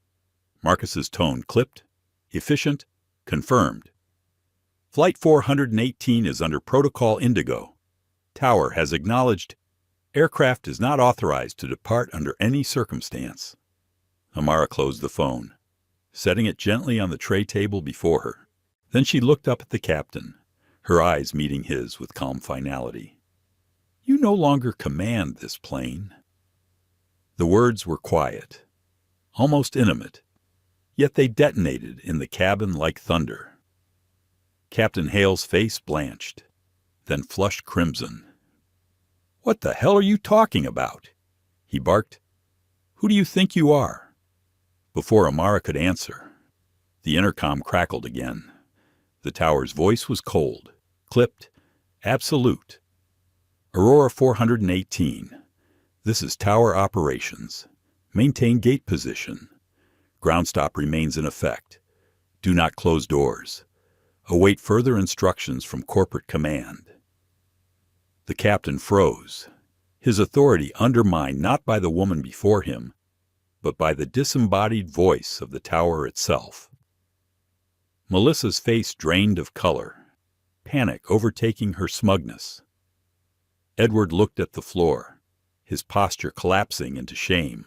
Marcus's tone clipped, efficient, confirmed. "Flight 418 is under Protocol Indigo. Tower has acknowledged aircraft is not authorized to depart under any circumstance." Amara closed the phone, setting it gently on the tray table before her. Then she looked up at the captain, her eyes meeting his with calm finality. "You no longer command this plane." The words were quiet, almost intimate, yet they detonated in the cabin like thunder. Captain Hale's face blanched, then flushed crimson. "What the hell are you talking about?" he barked. "Who do you think you are?" Before Amara could answer, the intercom crackled again. The tower's voice was cold, clipped, absolute. "Aurora 418. This is tower operations. Maintain gate position. Ground stop remains in effect. Do not close doors. Await further instructions from corporate command." The captain froze, his authority undermined not by the woman before him, but by the disembodied voice of the tower itself. Melissa's face drained of color, panic overtaking her smugness. Edward looked at the floor, his posture collapsing into shame.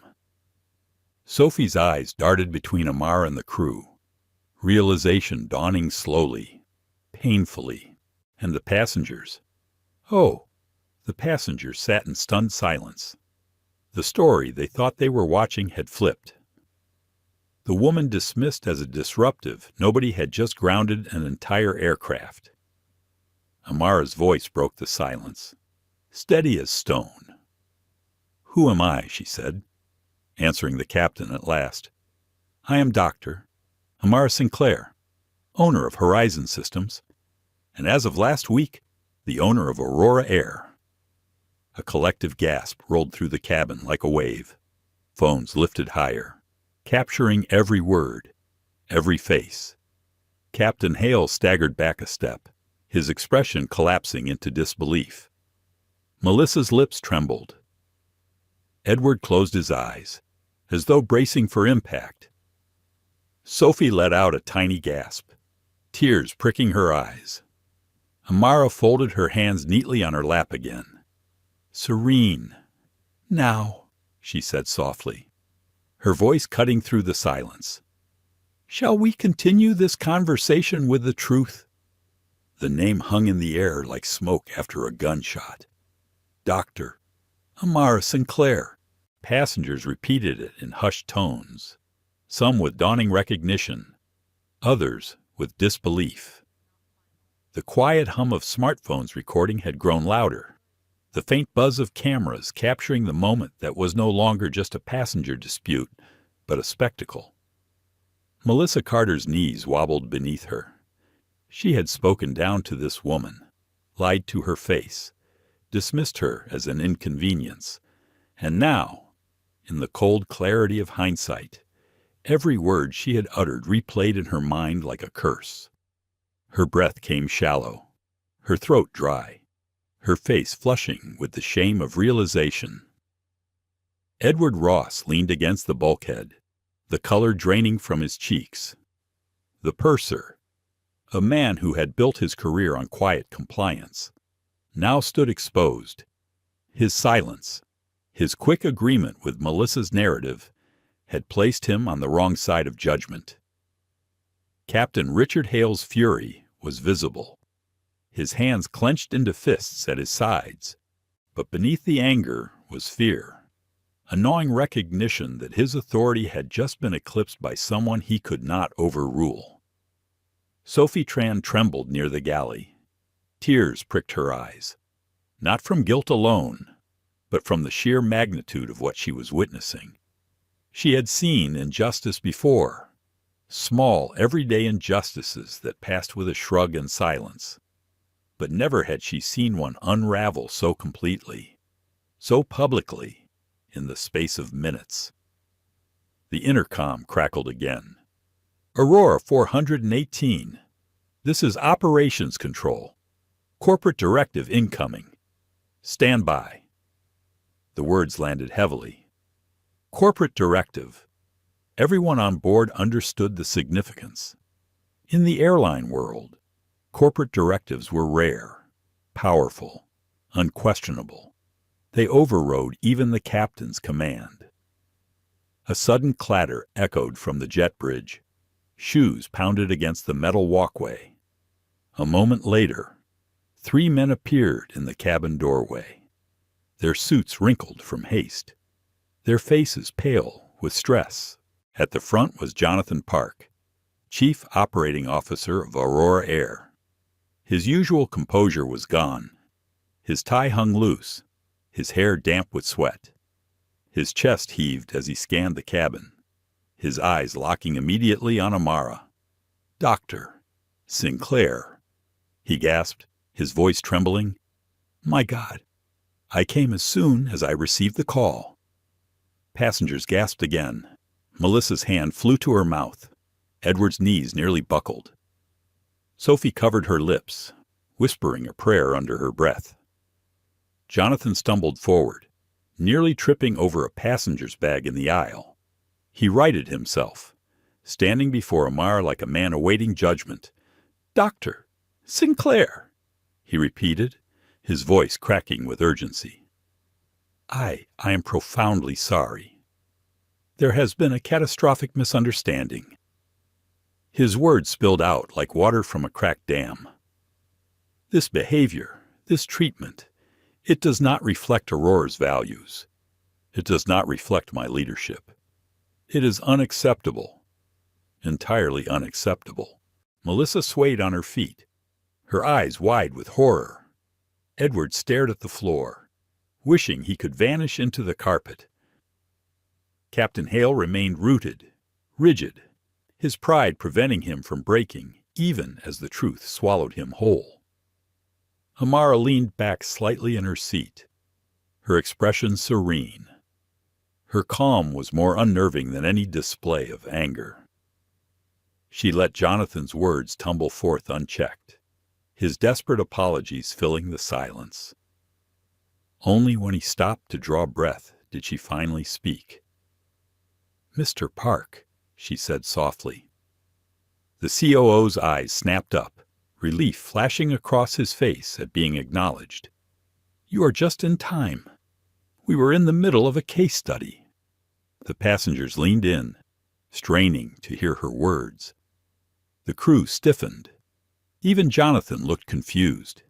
Sophie's eyes darted between Amara and the crew, realization dawning slowly, painfully, and the passengers. Oh, the passengers sat in stunned silence. The story they thought they were watching had flipped. The woman dismissed as a disruptive nobody had just grounded an entire aircraft. Amara's voice broke the silence, steady as stone. "Who am I?" she said, answering the captain at last. "I am Dr. Amara Sinclair, owner of Horizon Systems, and as of last week, the owner of Aurora Air." A collective gasp rolled through the cabin like a wave. Phones lifted higher, capturing every word, every face. Captain Hale staggered back a step, his expression collapsing into disbelief. Melissa's lips trembled. Edward closed his eyes, as though bracing for impact. Sophie let out a tiny gasp, tears pricking her eyes. Amara folded her hands neatly on her lap again. "Serene. Now," she said softly, her voice cutting through the silence. "Shall we continue this conversation with the truth?" The name hung in the air like smoke after a gunshot. "Dr. Amara Sinclair." Passengers repeated it in hushed tones, some with dawning recognition, others with disbelief. The quiet hum of smartphones recording had grown louder, the faint buzz of cameras capturing the moment that was no longer just a passenger dispute, but a spectacle. Melissa Carter's knees wobbled beneath her. She had spoken down to this woman, lied to her face, dismissed her as an inconvenience, and now, in the cold clarity of hindsight, every word she had uttered replayed in her mind like a curse. Her breath came shallow, her throat dry, her face flushing with the shame of realization. Edward Ross leaned against the bulkhead, the color draining from his cheeks. The purser, a man who had built his career on quiet compliance, now stood exposed. His silence, his quick agreement with Melissa's narrative, had placed him on the wrong side of judgment. Captain Richard Hale's fury was visible. His hands clenched into fists at his sides, but beneath the anger was fear, a gnawing recognition that his authority had just been eclipsed by someone he could not overrule. Sophie Tran trembled near the galley. Tears pricked her eyes, not from guilt alone, but from the sheer magnitude of what she was witnessing. She had seen injustice before, small, everyday injustices that passed with a shrug and silence. But never had she seen one unravel so completely, so publicly, in the space of minutes. The intercom crackled again. "Aurora 418. This is Operations Control. Corporate directive incoming. Stand by." The words landed heavily. Corporate directive. Everyone on board understood the significance. In the airline world, corporate directives were rare, powerful, unquestionable. They overrode even the captain's command. A sudden clatter echoed from the jet bridge. Shoes pounded against the metal walkway. A moment later, 3 men appeared in the cabin doorway, their suits wrinkled from haste, their faces pale with stress. At the front was Jonathan Park, Chief Operating Officer of Aurora Air. His usual composure was gone. His tie hung loose, his hair damp with sweat. His chest heaved as he scanned the cabin, his eyes locking immediately on Amara. "Dr. Sinclair," he gasped, his voice trembling. "My God, I came as soon as I received the call." Passengers gasped again. Melissa's hand flew to her mouth. Edward's knees nearly buckled. Sophie covered her lips, whispering a prayer under her breath. Jonathan stumbled forward, nearly tripping over a passenger's bag in the aisle. He righted himself, standing before Amara like a man awaiting judgment. "Dr. Sinclair," he repeated, his voice cracking with urgency. I am profoundly sorry. There has been a catastrophic misunderstanding." His words spilled out like water from a cracked dam. "This behavior, this treatment, it does not reflect Aurora's values. It does not reflect my leadership. It is unacceptable, entirely unacceptable." Melissa swayed on her feet, her eyes wide with horror. Edward stared at the floor, wishing he could vanish into the carpet. Captain Hale remained rooted, rigid, his pride preventing him from breaking even as the truth swallowed him whole. Amara leaned back slightly in her seat, her expression serene. Her calm was more unnerving than any display of anger. She let Jonathan's words tumble forth unchecked, his desperate apologies filling the silence. Only when he stopped to draw breath did she finally speak. "Mr. Park," she said softly. The COO's eyes snapped up, relief flashing across his face at being acknowledged. "You are just in time. We were in the middle of a case study." The passengers leaned in, straining to hear her words. The crew stiffened. Even Jonathan looked confused,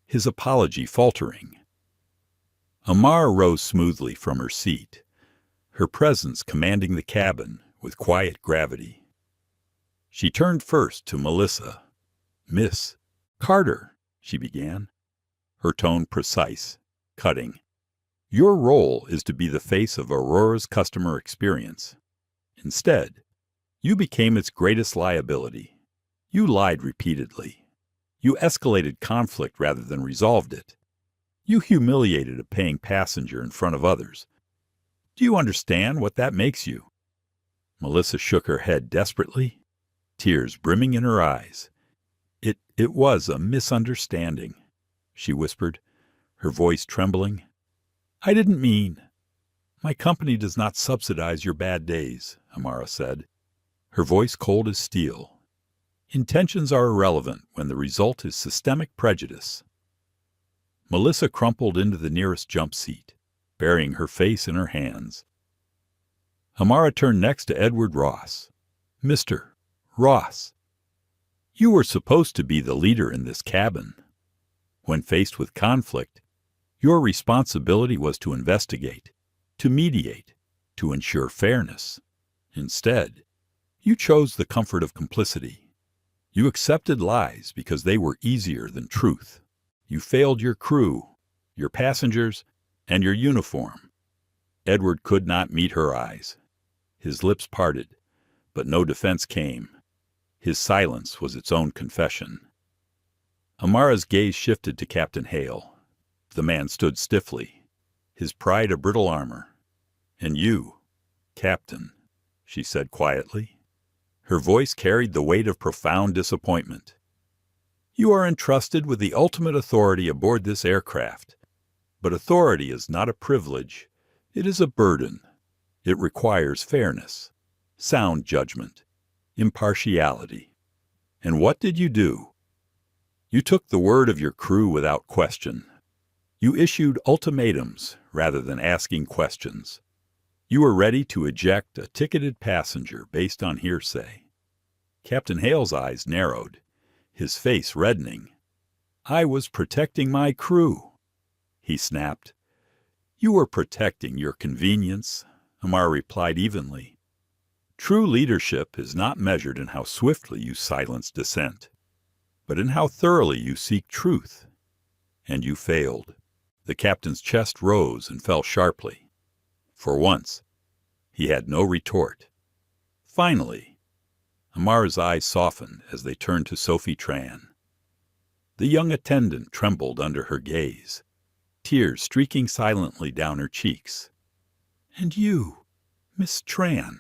his apology faltering. Amara rose smoothly from her seat, her presence commanding the cabin with quiet gravity. She turned first to Melissa. "Miss Carter," she began, her tone precise, cutting. "Your role is to be the face of Aurora's customer experience. Instead, you became its greatest liability. You lied repeatedly. You escalated conflict rather than resolved it. You humiliated a paying passenger in front of others. Do you understand what that makes you?" Melissa shook her head desperately, tears brimming in her eyes. It was a misunderstanding," she whispered, her voice trembling. "I didn't mean—" My company does not subsidize your bad days, Amara said, her voice cold as steel. Intentions are irrelevant when the result is systemic prejudice. Melissa crumpled into the nearest jump seat, burying her face in her hands. Amara turned next to Edward Ross. Mr. Ross, you were supposed to be the leader in this cabin. When faced with conflict, your responsibility was to investigate, to mediate, to ensure fairness. Instead, you chose the comfort of complicity. You accepted lies because they were easier than truth. You failed your crew, your passengers, and your uniform. Edward could not meet her eyes. His lips parted, but no defense came. His silence was its own confession. Amara's gaze shifted to Captain Hale. The man stood stiffly, his pride a brittle armor. And you, Captain, she said quietly. Her voice carried the weight of profound disappointment. You are entrusted with the ultimate authority aboard this aircraft. But authority is not a privilege. It is a burden. It requires fairness, sound judgment, impartiality. And what did you do? You took the word of your crew without question. You issued ultimatums rather than asking questions. You were ready to eject a ticketed passenger based on hearsay. Captain Hale's eyes narrowed, his face reddening. I was protecting my crew, he snapped. You were protecting your convenience, Amara replied evenly. True leadership is not measured in how swiftly you silence dissent, but in how thoroughly you seek truth. And you failed. The captain's chest rose and fell sharply. For once, he had no retort. Finally, Amara's eyes softened as they turned to Sophie Tran. The young attendant trembled under her gaze, tears streaking silently down her cheeks. And you, Miss Tran,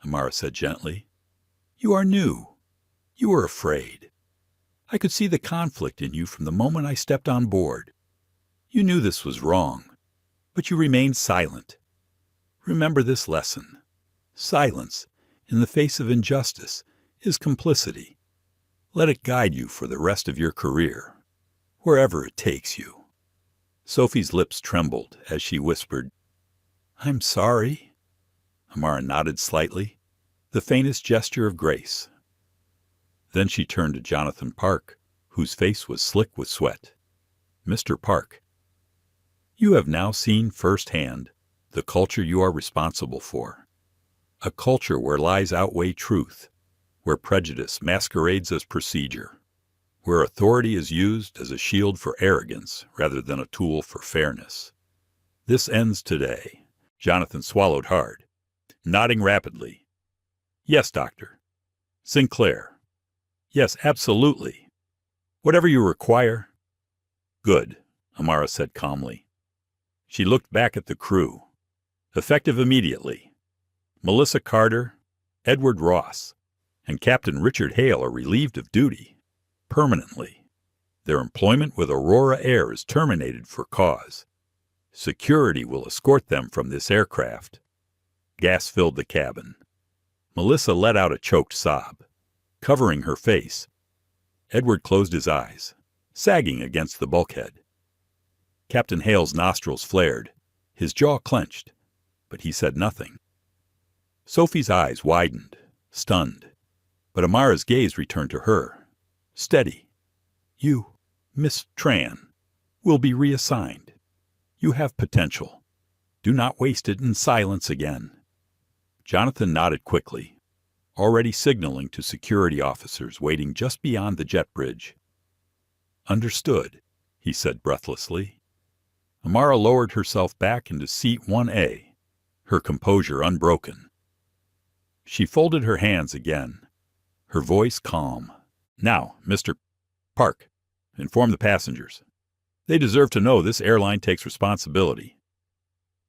Amara said gently, you are new. You are afraid. I could see the conflict in you from the moment I stepped on board. You knew this was wrong, but you remained silent. Remember this lesson. Silence, in the face of injustice, is complicity. Let it guide you for the rest of your career, wherever it takes you. Sophie's lips trembled as she whispered, I'm sorry. Amara nodded slightly, the faintest gesture of grace. Then she turned to Jonathan Park, whose face was slick with sweat. Mr. Park, you have now seen firsthand the culture you are responsible for. A culture where lies outweigh truth, where prejudice masquerades as procedure, where authority is used as a shield for arrogance rather than a tool for fairness. This ends today. Jonathan swallowed hard, nodding rapidly. Yes, Doctor. Sinclair. Yes, absolutely. Whatever you require. Good, Amara said calmly. She looked back at the crew. Effective immediately. Melissa Carter, Edward Ross, and Captain Richard Hale are relieved of duty, permanently. Their employment with Aurora Air is terminated for cause. Security will escort them from this aircraft. Gas filled the cabin. Melissa let out a choked sob, covering her face. Edward closed his eyes, sagging against the bulkhead. Captain Hale's nostrils flared, his jaw clenched, but he said nothing. Sophie's eyes widened, stunned, but Amara's gaze returned to her. Steady. You, Miss Tran, will be reassigned. You have potential. Do not waste it in silence again. Jonathan nodded quickly, already signaling to security officers waiting just beyond the jet bridge. Understood, he said breathlessly. Amara lowered herself back into seat 1A, her composure unbroken. She folded her hands again, her voice calm. Now, Mr. Park, inform the passengers. They deserve to know this airline takes responsibility.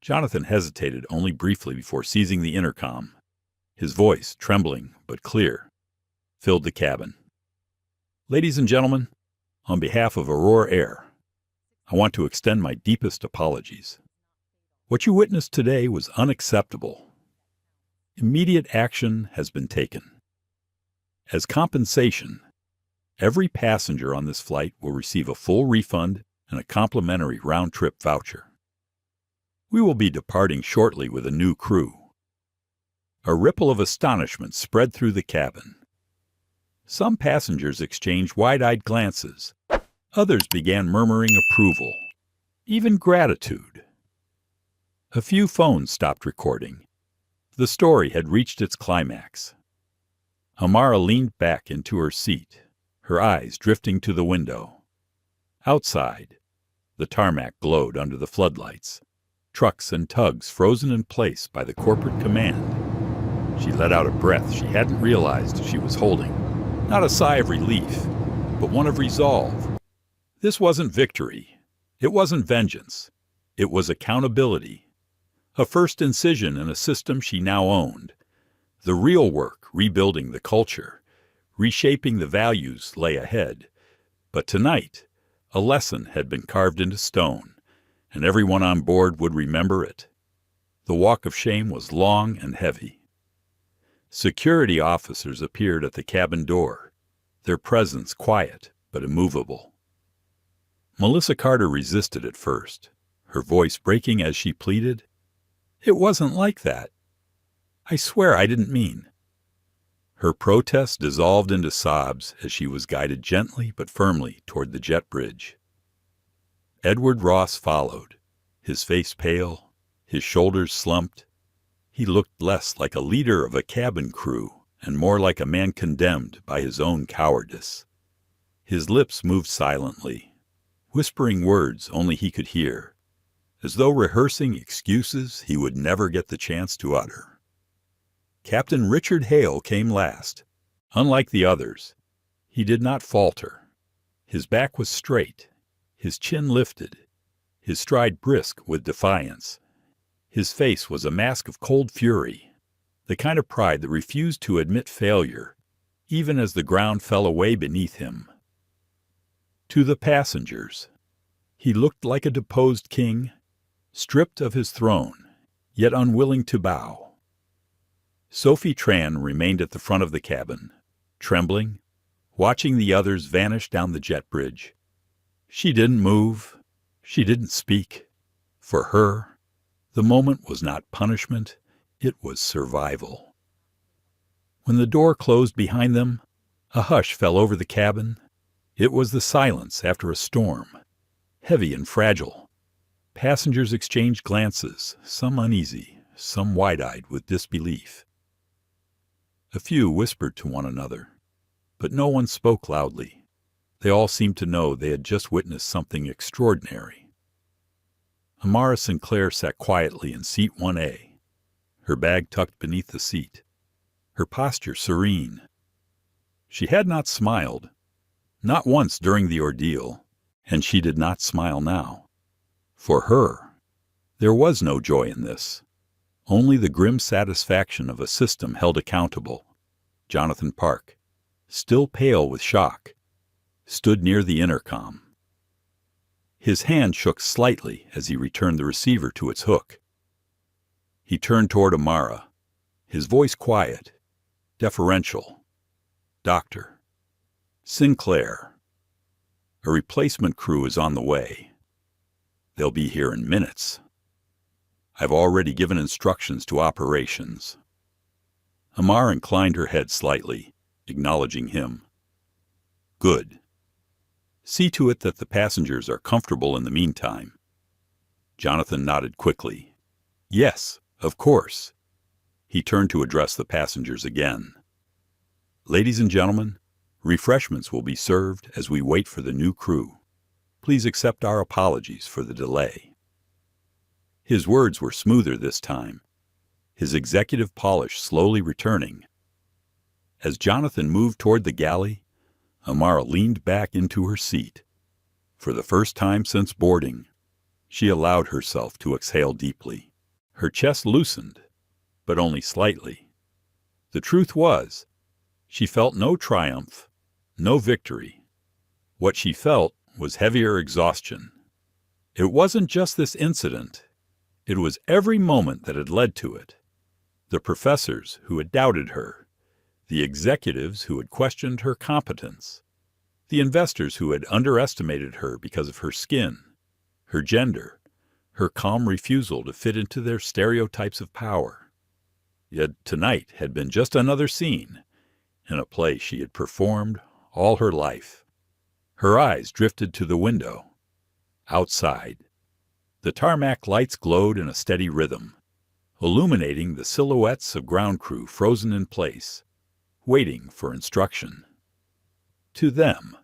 Jonathan hesitated only briefly before seizing the intercom. His voice, trembling but clear, filled the cabin. Ladies and gentlemen, on behalf of Aurora Air, I want to extend my deepest apologies. What you witnessed today was unacceptable. Immediate action has been taken. As compensation, every passenger on this flight will receive a full refund and a complimentary round-trip voucher. We will be departing shortly with a new crew. A ripple of astonishment spread through the cabin. Some passengers exchanged wide-eyed glances. Others began murmuring approval, even gratitude. A few phones stopped recording. The story had reached its climax. Amara leaned back into her seat, her eyes drifting to the window. Outside, the tarmac glowed under the floodlights, trucks and tugs frozen in place by the corporate command. She let out a breath she hadn't realized she was holding. Not a sigh of relief, but one of resolve. This wasn't victory. It wasn't vengeance. It was accountability. A first incision in a system she now owned. The real work, rebuilding the culture, reshaping the values, lay ahead. But tonight, a lesson had been carved into stone, and everyone on board would remember it. The walk of shame was long and heavy. Security officers appeared at the cabin door, their presence quiet but immovable. Melissa Carter resisted at first, her voice breaking as she pleaded, "It wasn't like that. I swear I didn't mean." Her protest dissolved into sobs as she was guided gently but firmly toward the jet bridge. Edward Ross followed, his face pale, his shoulders slumped. He looked less like a leader of a cabin crew and more like a man condemned by his own cowardice. His lips moved silently, whispering words only he could hear, as though rehearsing excuses he would never get the chance to utter. Captain Richard Hale came last. Unlike the others, he did not falter. His back was straight, his chin lifted, his stride brisk with defiance. His face was a mask of cold fury, the kind of pride that refused to admit failure, even as the ground fell away beneath him. To the passengers, he looked like a deposed king, stripped of his throne, yet unwilling to bow. Sophie Tran remained at the front of the cabin, trembling, watching the others vanish down the jet bridge. She didn't move. She didn't speak. For her, the moment was not punishment, it was survival. When the door closed behind them, a hush fell over the cabin. It was the silence after a storm, heavy and fragile. Passengers exchanged glances, some uneasy, some wide-eyed with disbelief. A few whispered to one another, but no one spoke loudly. They all seemed to know they had just witnessed something extraordinary. Amara Sinclair sat quietly in seat 1A, her bag tucked beneath the seat, her posture serene. She had not smiled, not once during the ordeal, and she did not smile now. For her, there was no joy in this, only the grim satisfaction of a system held accountable. Jonathan Park, still pale with shock, stood near the intercom. His hand shook slightly as he returned the receiver to its hook. He turned toward Amara, his voice quiet, deferential. "Doctor, Sinclair, a replacement crew is on the way. They'll be here in minutes. I've already given instructions to operations." Amara inclined her head slightly, acknowledging him. "Good. See to it that the passengers are comfortable in the meantime." Jonathan nodded quickly. "Yes, of course." He turned to address the passengers again. "Ladies and gentlemen, refreshments will be served as we wait for the new crew. Please accept our apologies for the delay." His words were smoother this time, his executive polish slowly returning. As Jonathan moved toward the galley, Amara leaned back into her seat. For the first time since boarding, she allowed herself to exhale deeply. Her chest loosened, but only slightly. The truth was, she felt no triumph, no victory. What she felt was heavier exhaustion. It wasn't just this incident. It was every moment that had led to it. The professors who had doubted her, the executives who had questioned her competence, the investors who had underestimated her because of her skin, her gender, her calm refusal to fit into their stereotypes of power. Yet tonight had been just another scene in a play she had performed all her life. Her eyes drifted to the window. Outside, the tarmac lights glowed in a steady rhythm, illuminating the silhouettes of ground crew frozen in place, waiting for instruction. To them,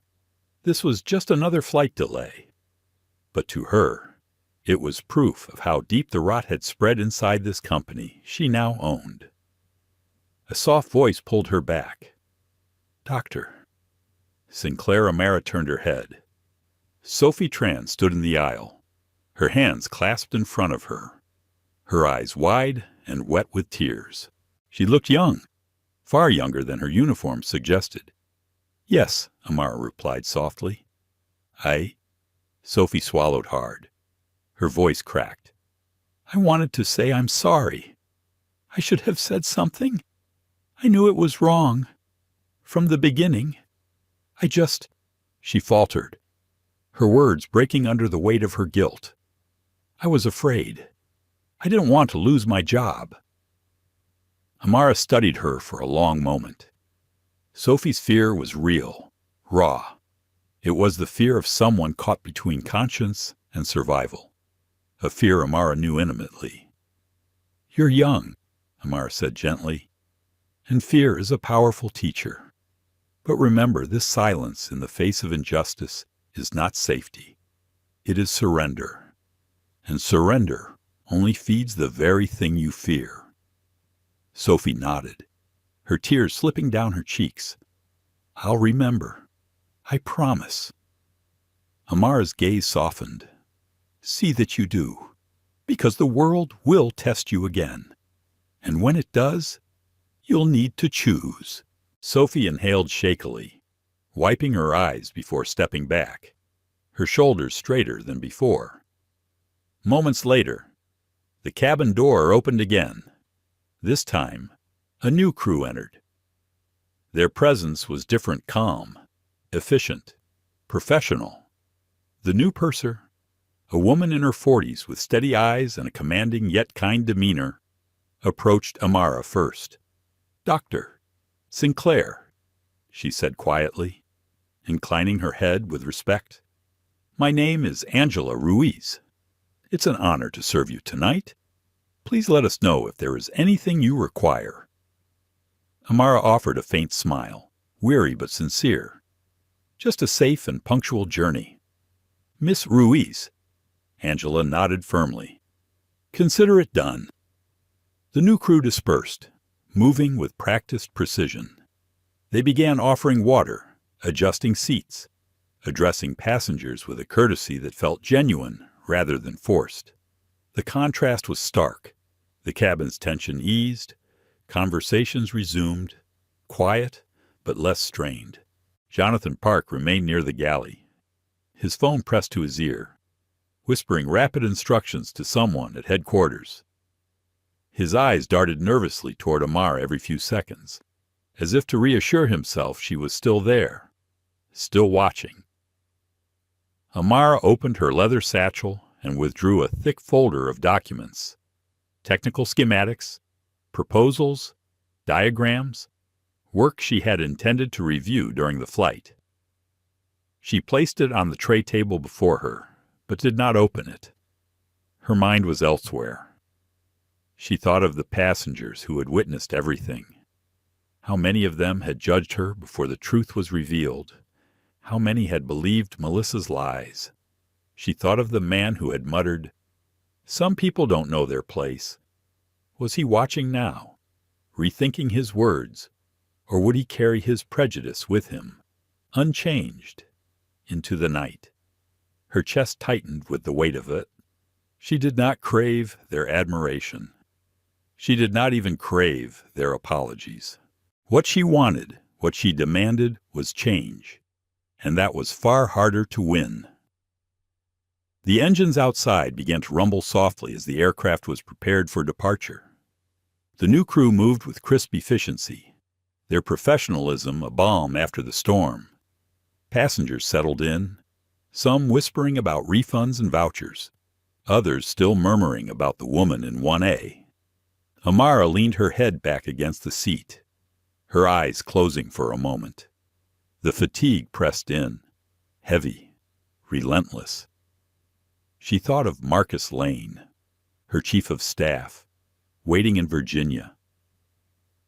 this was just another flight delay. But to her, it was proof of how deep the rot had spread inside this company she now owned. A soft voice pulled her back. "Doctor." Sinclair O'Mara turned her head. Sophie Tran stood in the aisle, her hands clasped in front of her, her eyes wide and wet with tears. She looked young, far younger than her uniform suggested. "Yes," O'Mara replied softly. Sophie swallowed hard. Her voice cracked. "I wanted to say I'm sorry. I should have said something. I knew it was wrong. From the beginning. She faltered, her words breaking under the weight of her guilt. "I was afraid. I didn't want to lose my job." O'Mara studied her for a long moment. Sophie's fear was real, raw. It was the fear of someone caught between conscience and survival, a fear O'Mara knew intimately. "You're young," O'Mara said gently, "and fear is a powerful teacher. But remember, this silence in the face of injustice is not safety. It is surrender. And surrender only feeds the very thing you fear." Sophie nodded, her tears slipping down her cheeks. "I'll remember. I promise." O'Mara's gaze softened. "See that you do, because the world will test you again. And when it does, you'll need to choose." Sophie inhaled shakily, wiping her eyes before stepping back, her shoulders straighter than before. Moments later, the cabin door opened again. This time, a new crew entered. Their presence was different, calm, efficient, professional. The new purser, a woman in her 40s with steady eyes and a commanding yet kind demeanor, approached O'Mara first. "Doctor Sinclair," she said quietly, inclining her head with respect. "My name is Angela Ruiz. It's an honor to serve you tonight. Please let us know if there is anything you require." O'Mara offered a faint smile, weary but sincere. "Just a safe and punctual journey." "Miss Ruiz." Angela nodded firmly. "Consider it done." The new crew dispersed, moving with practiced precision. They began offering water, adjusting seats, addressing passengers with a courtesy that felt genuine rather than forced. The contrast was stark. The cabin's tension eased, conversations resumed, quiet but less strained. Jonathan Park remained near the galley, his phone pressed to his ear, whispering rapid instructions to someone at headquarters. His eyes darted nervously toward O'Mara every few seconds, as if to reassure himself she was still there, still watching. O'Mara opened her leather satchel and withdrew a thick folder of documents, technical schematics, proposals, diagrams, work she had intended to review during the flight. She placed it on the tray table before her, but did not open it. Her mind was elsewhere. She thought of the passengers who had witnessed everything. How many of them had judged her before the truth was revealed? How many had believed Melissa's lies? She thought of the man who had muttered, "Some people don't know their place." Was he watching now, rethinking his words, or would he carry his prejudice with him, unchanged, into the night? Her chest tightened with the weight of it. She did not crave their admiration. She did not even crave their apologies. What she wanted, what she demanded, was change, and that was far harder to win. The engines outside began to rumble softly as the aircraft was prepared for departure. The new crew moved with crisp efficiency, their professionalism a balm after the storm. Passengers settled in, some whispering about refunds and vouchers, others still murmuring about the woman in 1A. Amara leaned her head back against the seat, her eyes closing for a moment. The fatigue pressed in, heavy, relentless. She thought of Marcus Lane, her chief of staff, waiting in Virginia.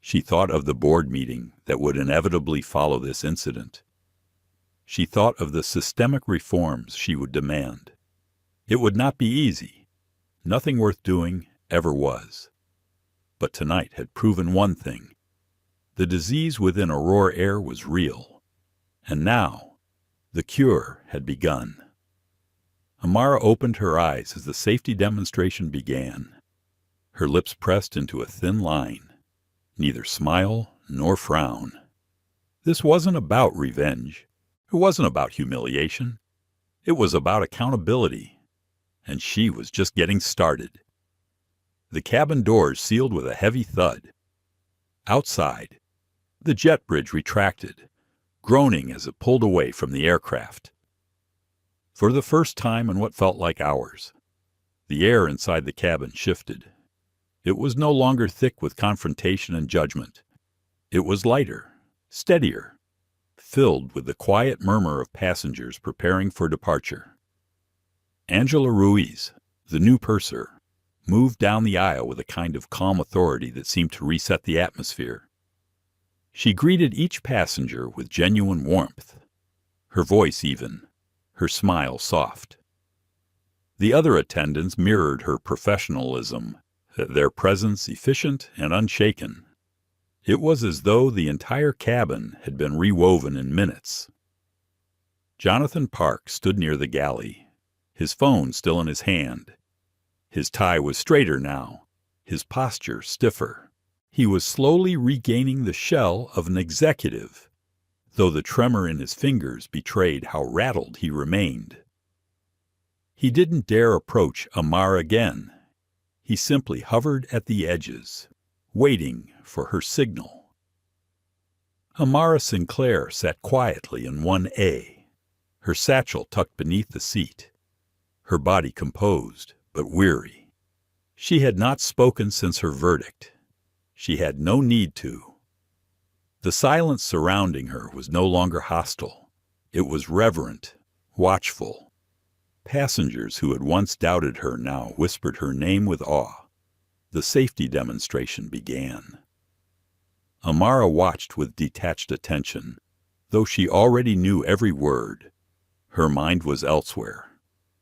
She thought of the board meeting that would inevitably follow this incident. She thought of the systemic reforms she would demand. It would not be easy. Nothing worth doing ever was. But tonight had proven one thing. The disease within Aurora Air was real. And now, the cure had begun. Amara opened her eyes as the safety demonstration began. Her lips pressed into a thin line, neither smile nor frown. This wasn't about revenge. It wasn't about humiliation. It was about accountability. And she was just getting started. The cabin doors sealed with a heavy thud. Outside, the jet bridge retracted, groaning as it pulled away from the aircraft. For the first time in what felt like hours, the air inside the cabin shifted. It was no longer thick with confrontation and judgment. It was lighter, steadier, filled with the quiet murmur of passengers preparing for departure. Angela Ruiz, the new purser, moved down the aisle with a kind of calm authority that seemed to reset the atmosphere. She greeted each passenger with genuine warmth, her voice even, her smile soft. The other attendants mirrored her professionalism, their presence efficient and unshaken. It was as though the entire cabin had been rewoven in minutes. Jonathan Park stood near the galley, his phone still in his hand. His tie was straighter now, his posture stiffer. He was slowly regaining the shell of an executive, though the tremor in his fingers betrayed how rattled he remained. He didn't dare approach Amara again. He simply hovered at the edges, waiting for her signal. Amara Sinclair sat quietly in 1A, her satchel tucked beneath the seat, her body composed but weary. She had not spoken since her verdict. She had no need to. The silence surrounding her was no longer hostile. It was reverent, watchful. Passengers who had once doubted her now whispered her name with awe. The safety demonstration began. Amara watched with detached attention, though she already knew every word. Her mind was elsewhere,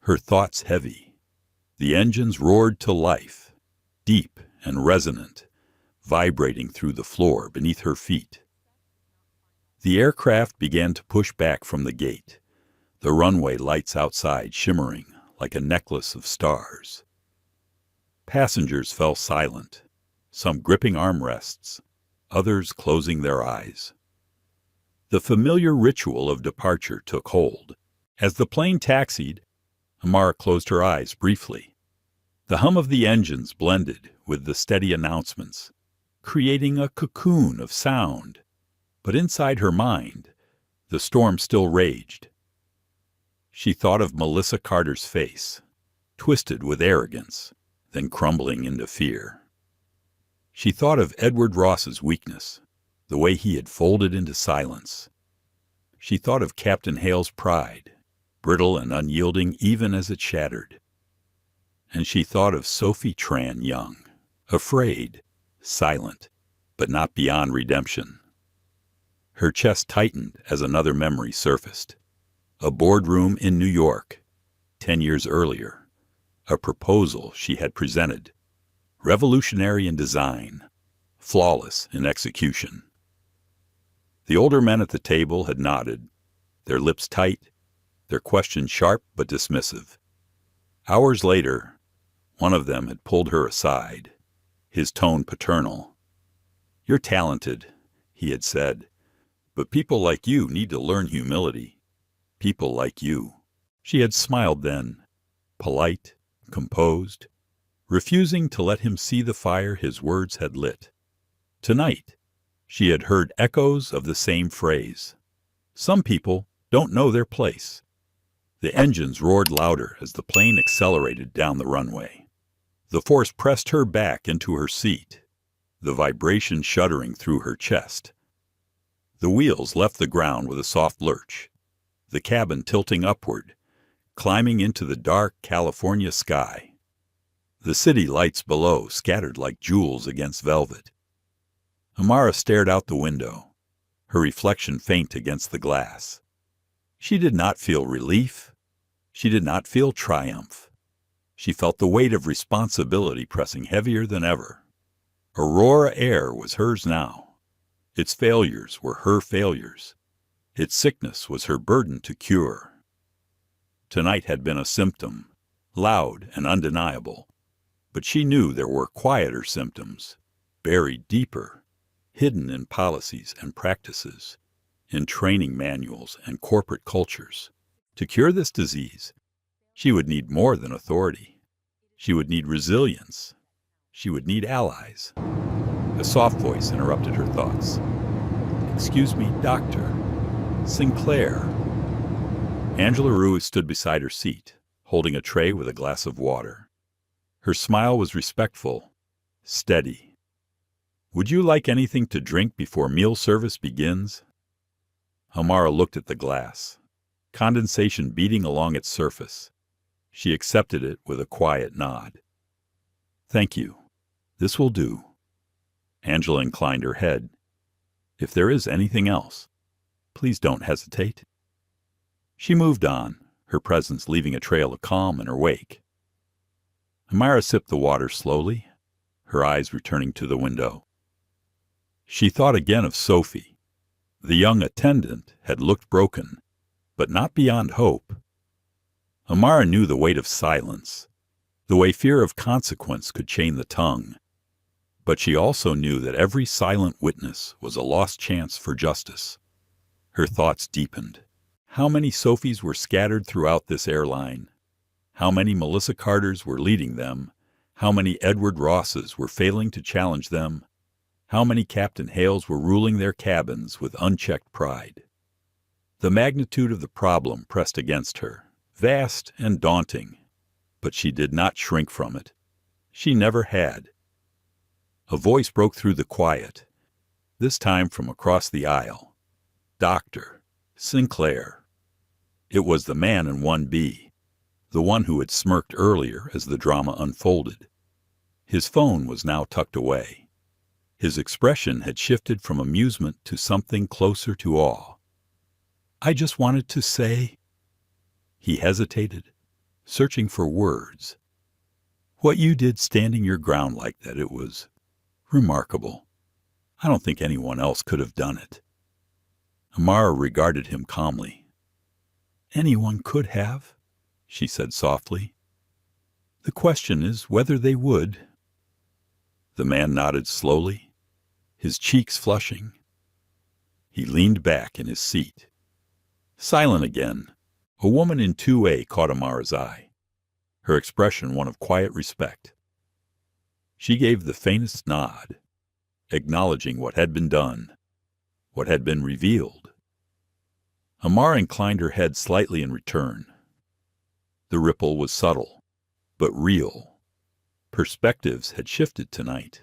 her thoughts heavy. The engines roared to life, deep and resonant, vibrating through the floor beneath her feet. The aircraft began to push back from the gate, the runway lights outside shimmering like a necklace of stars. Passengers fell silent, some gripping armrests, others closing their eyes. The familiar ritual of departure took hold. As the plane taxied, Amara closed her eyes briefly. The hum of the engines blended with the steady announcements, creating a cocoon of sound. But inside her mind, the storm still raged. She thought of Melissa Carter's face, twisted with arrogance, then crumbling into fear. She thought of Edward Ross's weakness, the way he had folded into silence. She thought of Captain Hale's pride, brittle and unyielding even as it shattered. And she thought of Sophie Tran Young, afraid, silent, but not beyond redemption. Her chest tightened as another memory surfaced. A boardroom in New York, 10 years earlier. A proposal she had presented, revolutionary in design, flawless in execution. The older men at the table had nodded, their lips tight, their questions sharp but dismissive. Hours later, one of them had pulled her aside, his tone paternal. "You're talented," he had said, "but people like you need to learn humility. People like you." She had smiled then, polite, composed, refusing to let him see the fire his words had lit. Tonight, she had heard echoes of the same phrase. Some people don't know their place. The engines roared louder as the plane accelerated down the runway. The force pressed her back into her seat, the vibration shuddering through her chest. The wheels left the ground with a soft lurch, the cabin tilting upward, climbing into the dark California sky. The city lights below scattered like jewels against velvet. Amara stared out the window, her reflection faint against the glass. She did not feel relief. She did not feel triumph. She felt the weight of responsibility pressing heavier than ever. Aurora Air was hers now. Its failures were her failures. Its sickness was her burden to cure. Tonight had been a symptom, loud and undeniable, but she knew there were quieter symptoms, buried deeper, hidden in policies and practices, in training manuals and corporate cultures. To cure this disease, she would need more than authority. She would need resilience. She would need allies. A soft voice interrupted her thoughts. "Excuse me, Doctor. Sinclair." Angela Ruiz stood beside her seat, holding a tray with a glass of water. Her smile was respectful, steady. "Would you like anything to drink before meal service begins?" Amara looked at the glass, condensation beating along its surface. She accepted it with a quiet nod. "Thank you. This will do." Angela inclined her head. "If there is anything else, please don't hesitate." She moved on, her presence leaving a trail of calm in her wake. Amara sipped the water slowly, her eyes returning to the window. She thought again of Sophie. The young attendant had looked broken, but not beyond hope. Amara knew the weight of silence, the way fear of consequence could chain the tongue. But she also knew that every silent witness was a lost chance for justice. Her thoughts deepened. How many Sophies were scattered throughout this airline? How many Melissa Carters were leading them? How many Edward Rosses were failing to challenge them? How many Captain Hales were ruling their cabins with unchecked pride? The magnitude of the problem pressed against her, vast and daunting, but she did not shrink from it. She never had. A voice broke through the quiet, this time from across the aisle. "Dr. Sinclair." It was the man in 1B, the one who had smirked earlier as the drama unfolded. His phone was now tucked away. His expression had shifted from amusement to something closer to awe. "I just wanted to say—" He hesitated, searching for words. "What you did standing your ground like that, it was remarkable. I don't think anyone else could have done it." Amara regarded him calmly. "Anyone could have," she said softly. "The question is whether they would." The man nodded slowly, his cheeks flushing. He leaned back in his seat. Silent again, a woman in 2A caught Amara's eye, her expression one of quiet respect. She gave the faintest nod, acknowledging what had been done, what had been revealed. Amara inclined her head slightly in return. The ripple was subtle, but real. Perspectives had shifted tonight.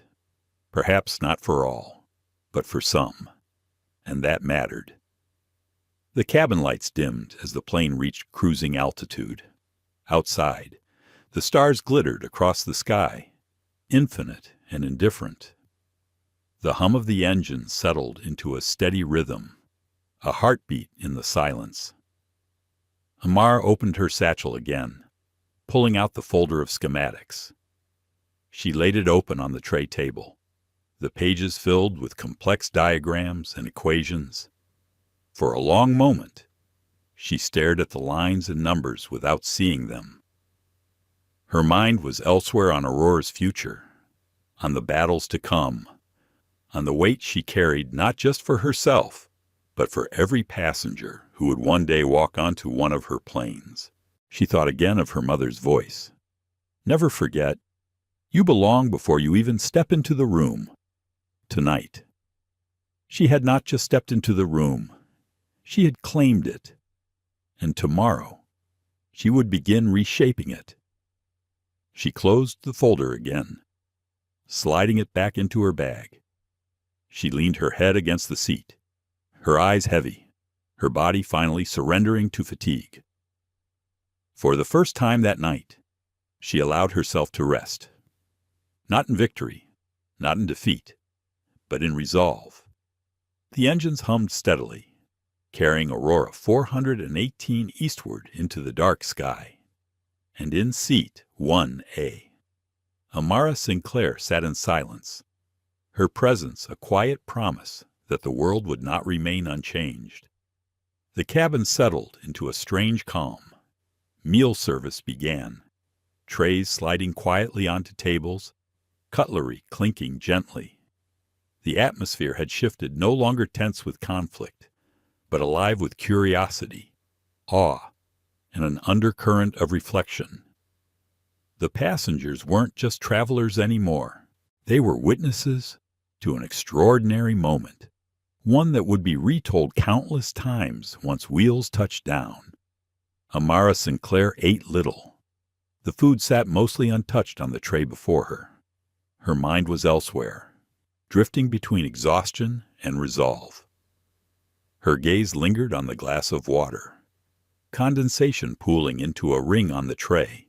Perhaps not for all, but for some. And that mattered. The cabin lights dimmed as the plane reached cruising altitude. Outside, the stars glittered across the sky, infinite and indifferent. The hum of the engine settled into a steady rhythm, a heartbeat in the silence. Amara opened her satchel again, pulling out the folder of schematics. She laid it open on the tray table, the pages filled with complex diagrams and equations. For a long moment, she stared at the lines and numbers without seeing them. Her mind was elsewhere on Aurora's future, on the battles to come, on the weight she carried not just for herself, but for every passenger who would one day walk onto one of her planes. She thought again of her mother's voice. Never forget, you belong before you even step into the room. Tonight. She had not just stepped into the room. She had claimed it. And tomorrow, she would begin reshaping it. She closed the folder again, sliding it back into her bag. She leaned her head against the seat, her eyes heavy, her body finally surrendering to fatigue. For the first time that night, she allowed herself to rest. Not in victory, not in defeat, but in resolve. The engines hummed steadily, carrying Aurora 418 eastward into the dark sky. And in seat 1A, Amara Sinclair sat in silence, her presence a quiet promise that the world would not remain unchanged. The cabin settled into a strange calm. Meal service began, trays sliding quietly onto tables, cutlery clinking gently. The atmosphere had shifted, no longer tense with conflict, but alive with curiosity, awe, and an undercurrent of reflection. The passengers weren't just travelers anymore. They were witnesses to an extraordinary moment, one that would be retold countless times once wheels touched down. Amara Sinclair ate little. The food sat mostly untouched on the tray before her. Her mind was elsewhere, drifting between exhaustion and resolve. Her gaze lingered on the glass of water, condensation pooling into a ring on the tray.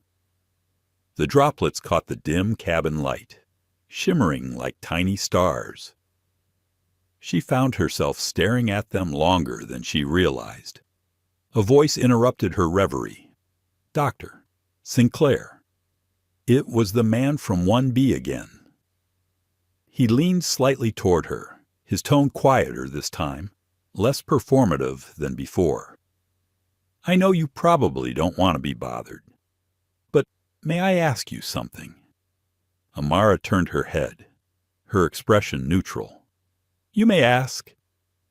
The droplets caught the dim cabin light, shimmering like tiny stars. She found herself staring at them longer than she realized. A voice interrupted her reverie. "Doctor, Sinclair." It was the man from 1B again. He leaned slightly toward her, his tone quieter this time, less performative than before. "I know you probably don't want to be bothered, but may I ask you something?" Amara turned her head, her expression neutral. "You may ask."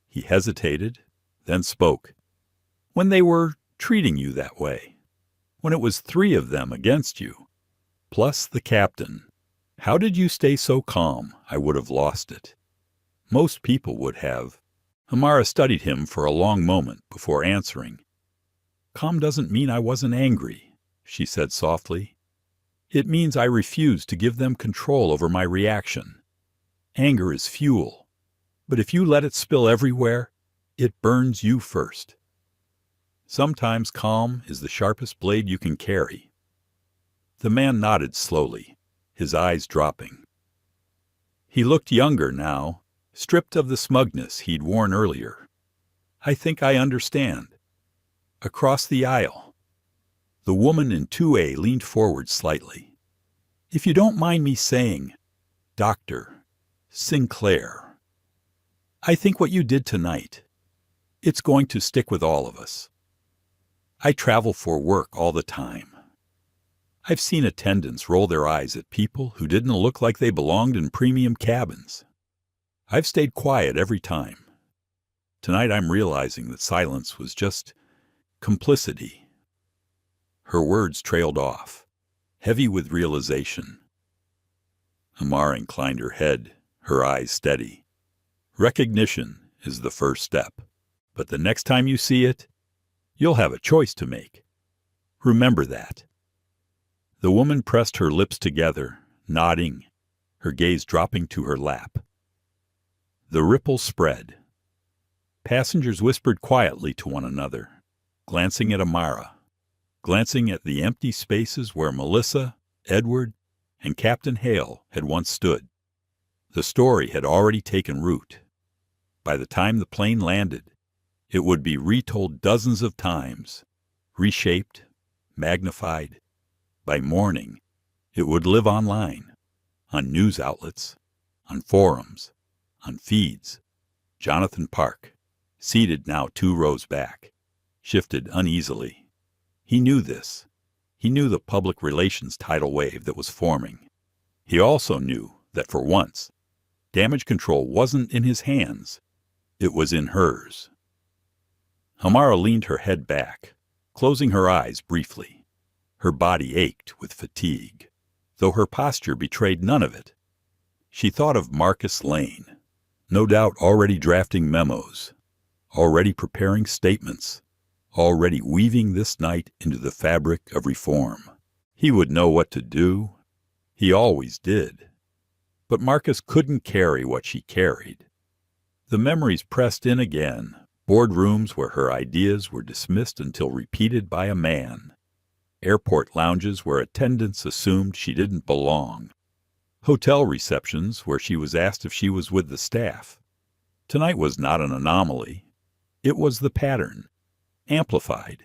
He hesitated, then spoke. "When they were treating you that way, when it was 3 of them against you, plus the captain, how did you stay so calm? I would have lost it." Most people would have. Amara studied him for a long moment before answering. "Calm doesn't mean I wasn't angry," she said softly. "It means I refused to give them control over my reaction. Anger is fuel, but if you let it spill everywhere, it burns you first. Sometimes calm is the sharpest blade you can carry." The man nodded slowly, his eyes dropping. He looked younger now, stripped of the smugness he'd worn earlier. "I think I understand." Across the aisle, the woman in 2A leaned forward slightly. "If you don't mind me saying, Dr. Sinclair, I think what you did tonight, it's going to stick with all of us. I travel for work all the time. I've seen attendants roll their eyes at people who didn't look like they belonged in premium cabins. I've stayed quiet every time. Tonight I'm realizing that silence was just complicity." Her words trailed off, heavy with realization. Amara inclined her head, her eyes steady. "Recognition is the first step, but the next time you see it, you'll have a choice to make. Remember that." The woman pressed her lips together, nodding, her gaze dropping to her lap. The ripple spread. Passengers whispered quietly to one another, glancing at Amara, glancing at the empty spaces where Melissa, Edward, and Captain Hale had once stood. The story had already taken root. By the time the plane landed, it would be retold dozens of times, reshaped, magnified. By morning, it would live online, on news outlets, on forums, on feeds. Jonathan Park, seated now 2 rows back, shifted uneasily. He knew this. He knew the public relations tidal wave that was forming. He also knew that for once, damage control wasn't in his hands. It was in hers. Amara leaned her head back, closing her eyes briefly. Her body ached with fatigue, though her posture betrayed none of it. She thought of Marcus Lane, no doubt already drafting memos, already preparing statements, already weaving this night into the fabric of reform. He would know what to do. He always did. But Marcus couldn't carry what she carried. The memories pressed in again, boardrooms where her ideas were dismissed until repeated by a man, airport lounges where attendants assumed she didn't belong, hotel receptions where she was asked if she was with the staff. Tonight was not an anomaly. It was the pattern, amplified.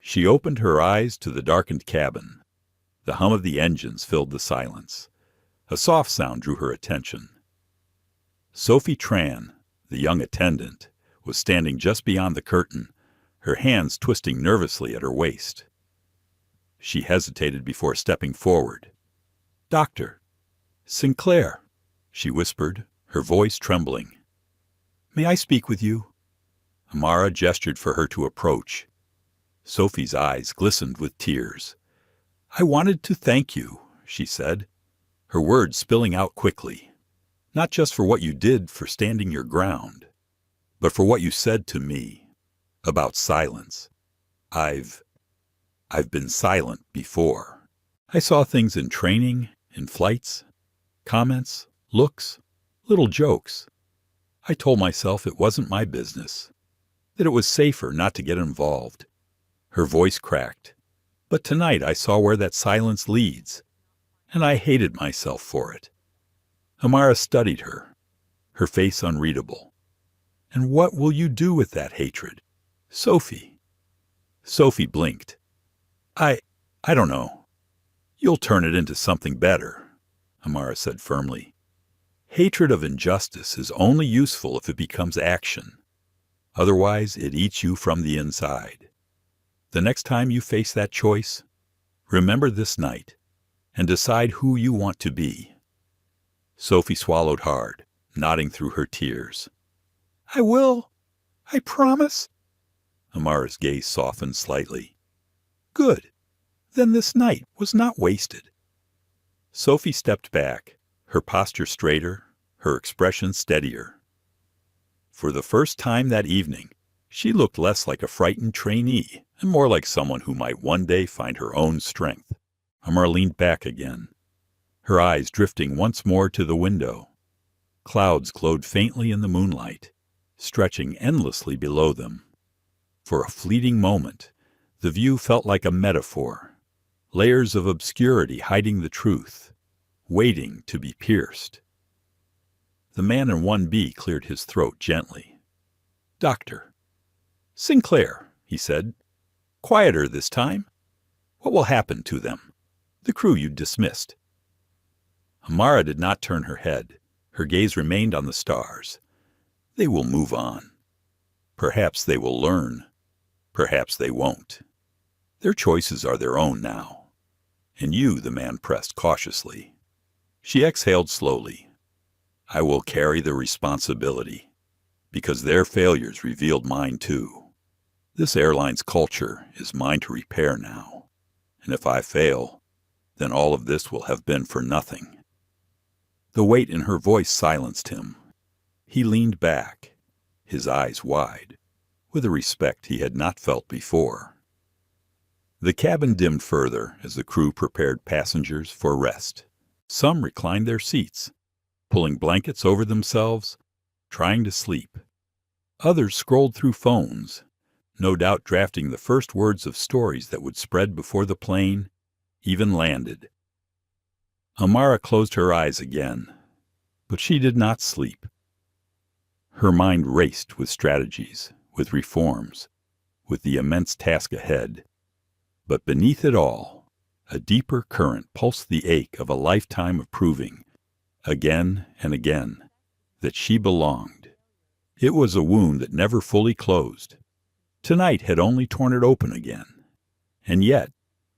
She opened her eyes to the darkened cabin. The hum of the engines filled the silence. A soft sound drew her attention. Sophie Tran, the young attendant, was standing just beyond the curtain, her hands twisting nervously at her waist. She hesitated before stepping forward. "Doctor, Sinclair," she whispered, her voice trembling. "May I speak with you?" Amara gestured for her to approach. Sophie's eyes glistened with tears. "I wanted to thank you," she said, her words spilling out quickly. "Not just for what you did for standing your ground, but for what you said to me about silence. I've been silent before. I saw things in training, in flights, comments, looks, little jokes. I told myself it wasn't my business, that it was safer not to get involved." Her voice cracked. "But tonight I saw where that silence leads, and I hated myself for it." Amara studied her, her face unreadable. "And what will you do with that hatred, Sophie?" Sophie blinked. I don't know. You'll turn it into something better," Amara said firmly. "Hatred of injustice is only useful if it becomes action. Otherwise, it eats you from the inside. The next time you face that choice, remember this night and decide who you want to be." Sophie swallowed hard, nodding through her tears. "I will. I promise." Amara's gaze softened slightly. "Good. Then this night was not wasted." Sophie stepped back, her posture straighter, her expression steadier. For the first time that evening, she looked less like a frightened trainee and more like someone who might one day find her own strength. Amara leaned back again, her eyes drifting once more to the window. Clouds glowed faintly in the moonlight, stretching endlessly below them. For a fleeting moment, the view felt like a metaphor, layers of obscurity hiding the truth, waiting to be pierced. The man in 1B cleared his throat gently. "Doctor." "Sinclair," he said. "Quieter this time. What will happen to them, the crew you dismissed?" Amara did not turn her head. Her gaze remained on the stars. "They will move on. Perhaps they will learn. Perhaps they won't. Their choices are their own now. And you," the man pressed cautiously. She exhaled slowly. "I will carry the responsibility, because their failures revealed mine too. This airline's culture is mine to repair now. And if I fail, then all of this will have been for nothing." The weight in her voice silenced him. He leaned back, his eyes wide, with a respect he had not felt before. The cabin dimmed further as the crew prepared passengers for rest. Some reclined their seats, pulling blankets over themselves, trying to sleep. Others scrolled through phones, no doubt drafting the first words of stories that would spread before the plane even landed. Amara closed her eyes again, but she did not sleep. Her mind raced with strategies, with reforms, with the immense task ahead. But beneath it all, a deeper current pulsed the ache of a lifetime of proving, again and again, that she belonged. It was a wound that never fully closed. Tonight had only torn it open again. And yet,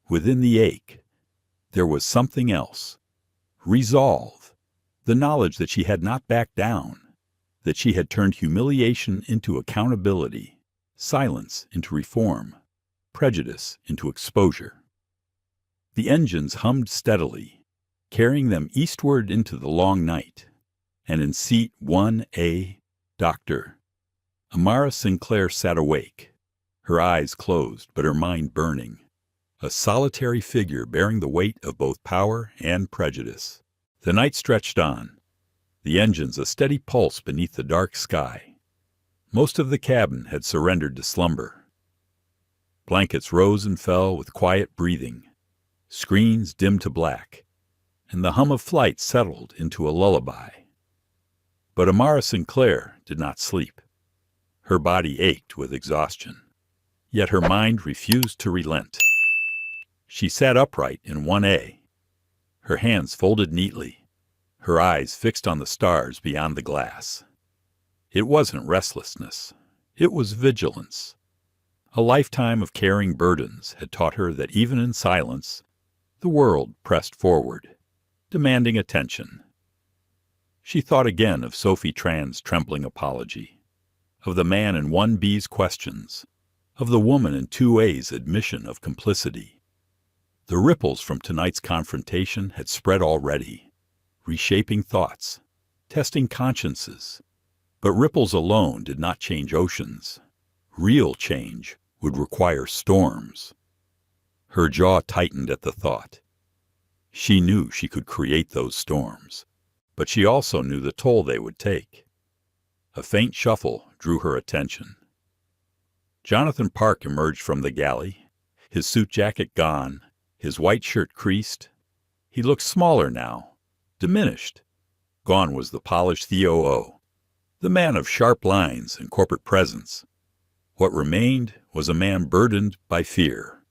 within the ache, there was something else. Resolve, the knowledge that she had not backed down, that she had turned humiliation into accountability, silence into reform, prejudice into exposure. The engines hummed steadily, carrying them eastward into the long night, and in seat 1A, Dr. Amara Sinclair sat awake, her eyes closed but her mind burning, a solitary figure bearing the weight of both power and prejudice. The night stretched on, the engines a steady pulse beneath the dark sky. Most of the cabin had surrendered to slumber. Blankets rose and fell with quiet breathing, screens dimmed to black, and the hum of flight settled into a lullaby. But Amara Sinclair did not sleep. Her body ached with exhaustion, yet her mind refused to relent. She sat upright in 1A, her hands folded neatly, her eyes fixed on the stars beyond the glass. It wasn't restlessness, it was vigilance. A lifetime of carrying burdens had taught her that even in silence, the world pressed forward, demanding attention. She thought again of Sophie Tran's trembling apology, of the man in 1B's questions, of the woman in 2A's admission of complicity. The ripples from tonight's confrontation had spread already, reshaping thoughts, testing consciences. But ripples alone did not change oceans. Real change would require storms. Her jaw tightened at the thought. She knew she could create those storms, but she also knew the toll they would take. A faint shuffle drew her attention. Jonathan Park emerged from the galley, his suit jacket gone, his white shirt creased. He looked smaller now, diminished. Gone was the polished COO, the man of sharp lines and corporate presence. What remained was a man burdened by fear.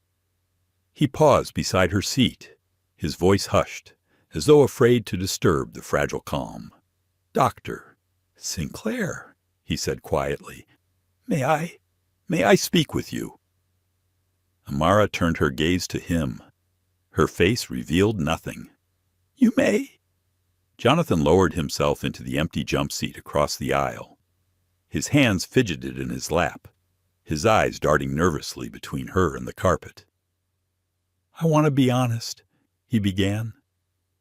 He paused beside her seat, his voice hushed, as though afraid to disturb the fragile calm. "Dr. Sinclair," he said quietly, May I speak with you?" Amara turned her gaze to him. Her face revealed nothing. "You may." Jonathan lowered himself into the empty jump seat across the aisle. His hands fidgeted in his lap, his eyes darting nervously between her and the carpet. "I want to be honest," he began,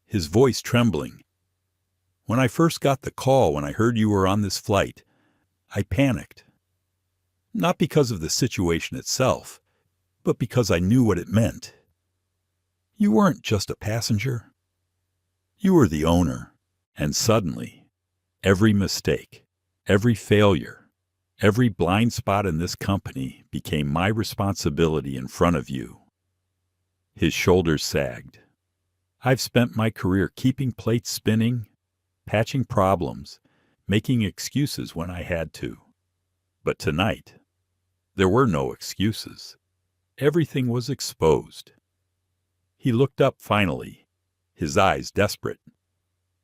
his voice trembling. "When I first got the call when I heard you were on this flight, I panicked. Not because of the situation itself, but because I knew what it meant. You weren't just a passenger. You were the owner, and suddenly, every mistake, every failure, every blind spot in this company became my responsibility in front of you." His shoulders sagged. "I've spent my career keeping plates spinning, patching problems, making excuses when I had to. But tonight, there were no excuses. Everything was exposed." He looked up finally, his eyes desperate.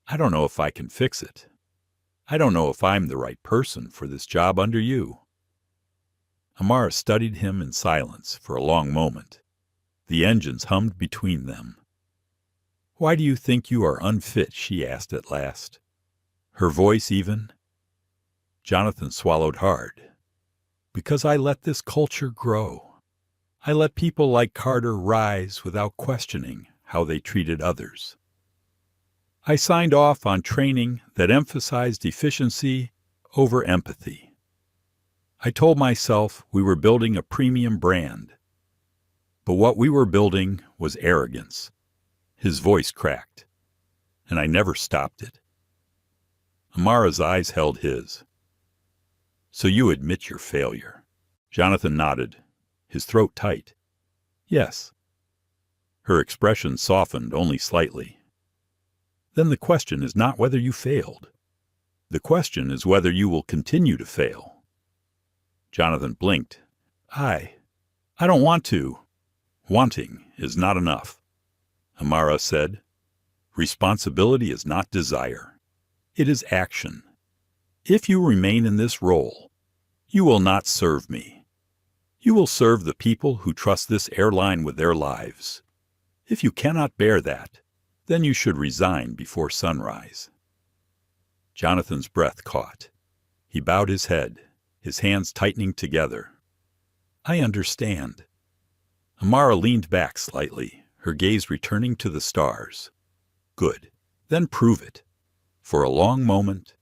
"I don't know if I can fix it. I don't know if I'm the right person for this job under you." Amara studied him in silence for a long moment. The engines hummed between them. "Why do you think you are unfit?" she asked at last, her voice even. Jonathan swallowed hard. "Because I let this culture grow. I let people like Carter rise without questioning how they treated others. I signed off on training that emphasized efficiency over empathy. I told myself we were building a premium brand. But what we were building was arrogance." His voice cracked, and I never stopped it. Amara's eyes held his. "So you admit your failure?" Jonathan nodded, his throat tight. "Yes." Her expression softened only slightly. "Then the question is not whether you failed. The question is whether you will continue to fail." Jonathan blinked. I don't want to." "Wanting is not enough," Amara said. "Responsibility is not desire. It is action. If you remain in this role, you will not serve me. You will serve the people who trust this airline with their lives. If you cannot bear that, then you should resign before sunrise." Jonathan's breath caught. He bowed his head, his hands tightening together. "I understand." Amara leaned back slightly, her gaze returning to the stars. Good. Then prove it. For a long moment,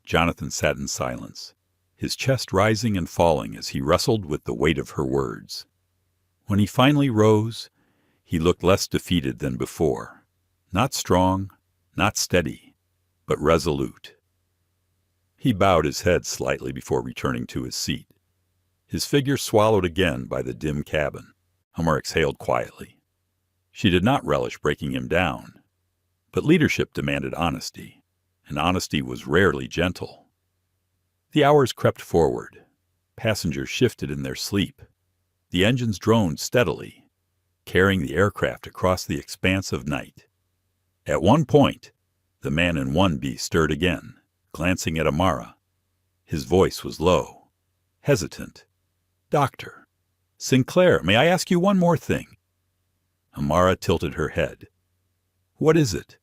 Jonathan sat in silence, his chest rising and falling as he wrestled with the weight of her words. When he finally rose, he looked less defeated than before. Not strong, not steady, but resolute. He bowed his head slightly before returning to his seat. His figure swallowed again by the dim cabin. Hummer exhaled quietly. She did not relish breaking him down, but leadership demanded honesty, and honesty was rarely gentle. The hours crept forward. Passengers shifted in their sleep. The engines droned steadily, carrying the aircraft across the expanse of night. At one point, the man in 1B stirred again, glancing at Amara. His voice was low, hesitant. "Doctor, Sinclair, may I ask you one more thing?" Amara tilted her head. "What is it?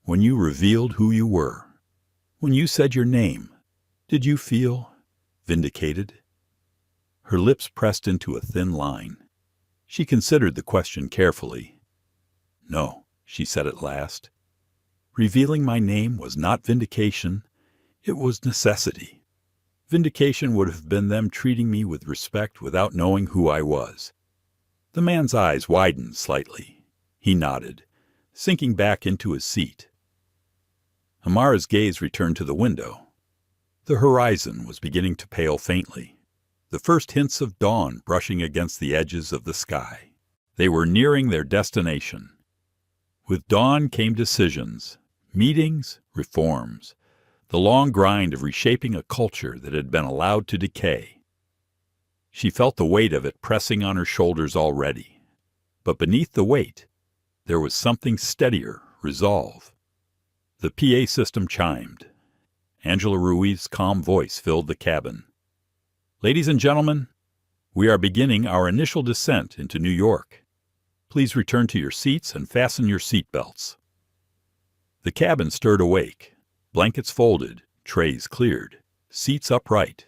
When you revealed who you were, when you said your name, did you feel vindicated?" Her lips pressed into a thin line. She considered the question carefully. "No," she said at last. "Revealing my name was not vindication, it was necessity. Vindication would have been them treating me with respect without knowing who I was." The man's eyes widened slightly. He nodded, sinking back into his seat. Amara's gaze returned to the window. The horizon was beginning to pale faintly, the first hints of dawn brushing against the edges of the sky. They were nearing their destination. With dawn came decisions, meetings, reforms, the long grind of reshaping a culture that had been allowed to decay. She felt the weight of it pressing on her shoulders already. But beneath the weight, there was something steadier, resolve. The PA system chimed. Angela Ruiz's calm voice filled the cabin. "Ladies and gentlemen, we are beginning our initial descent into New York. Please return to your seats and fasten your seat belts." The cabin stirred awake, blankets folded, trays cleared, seats upright.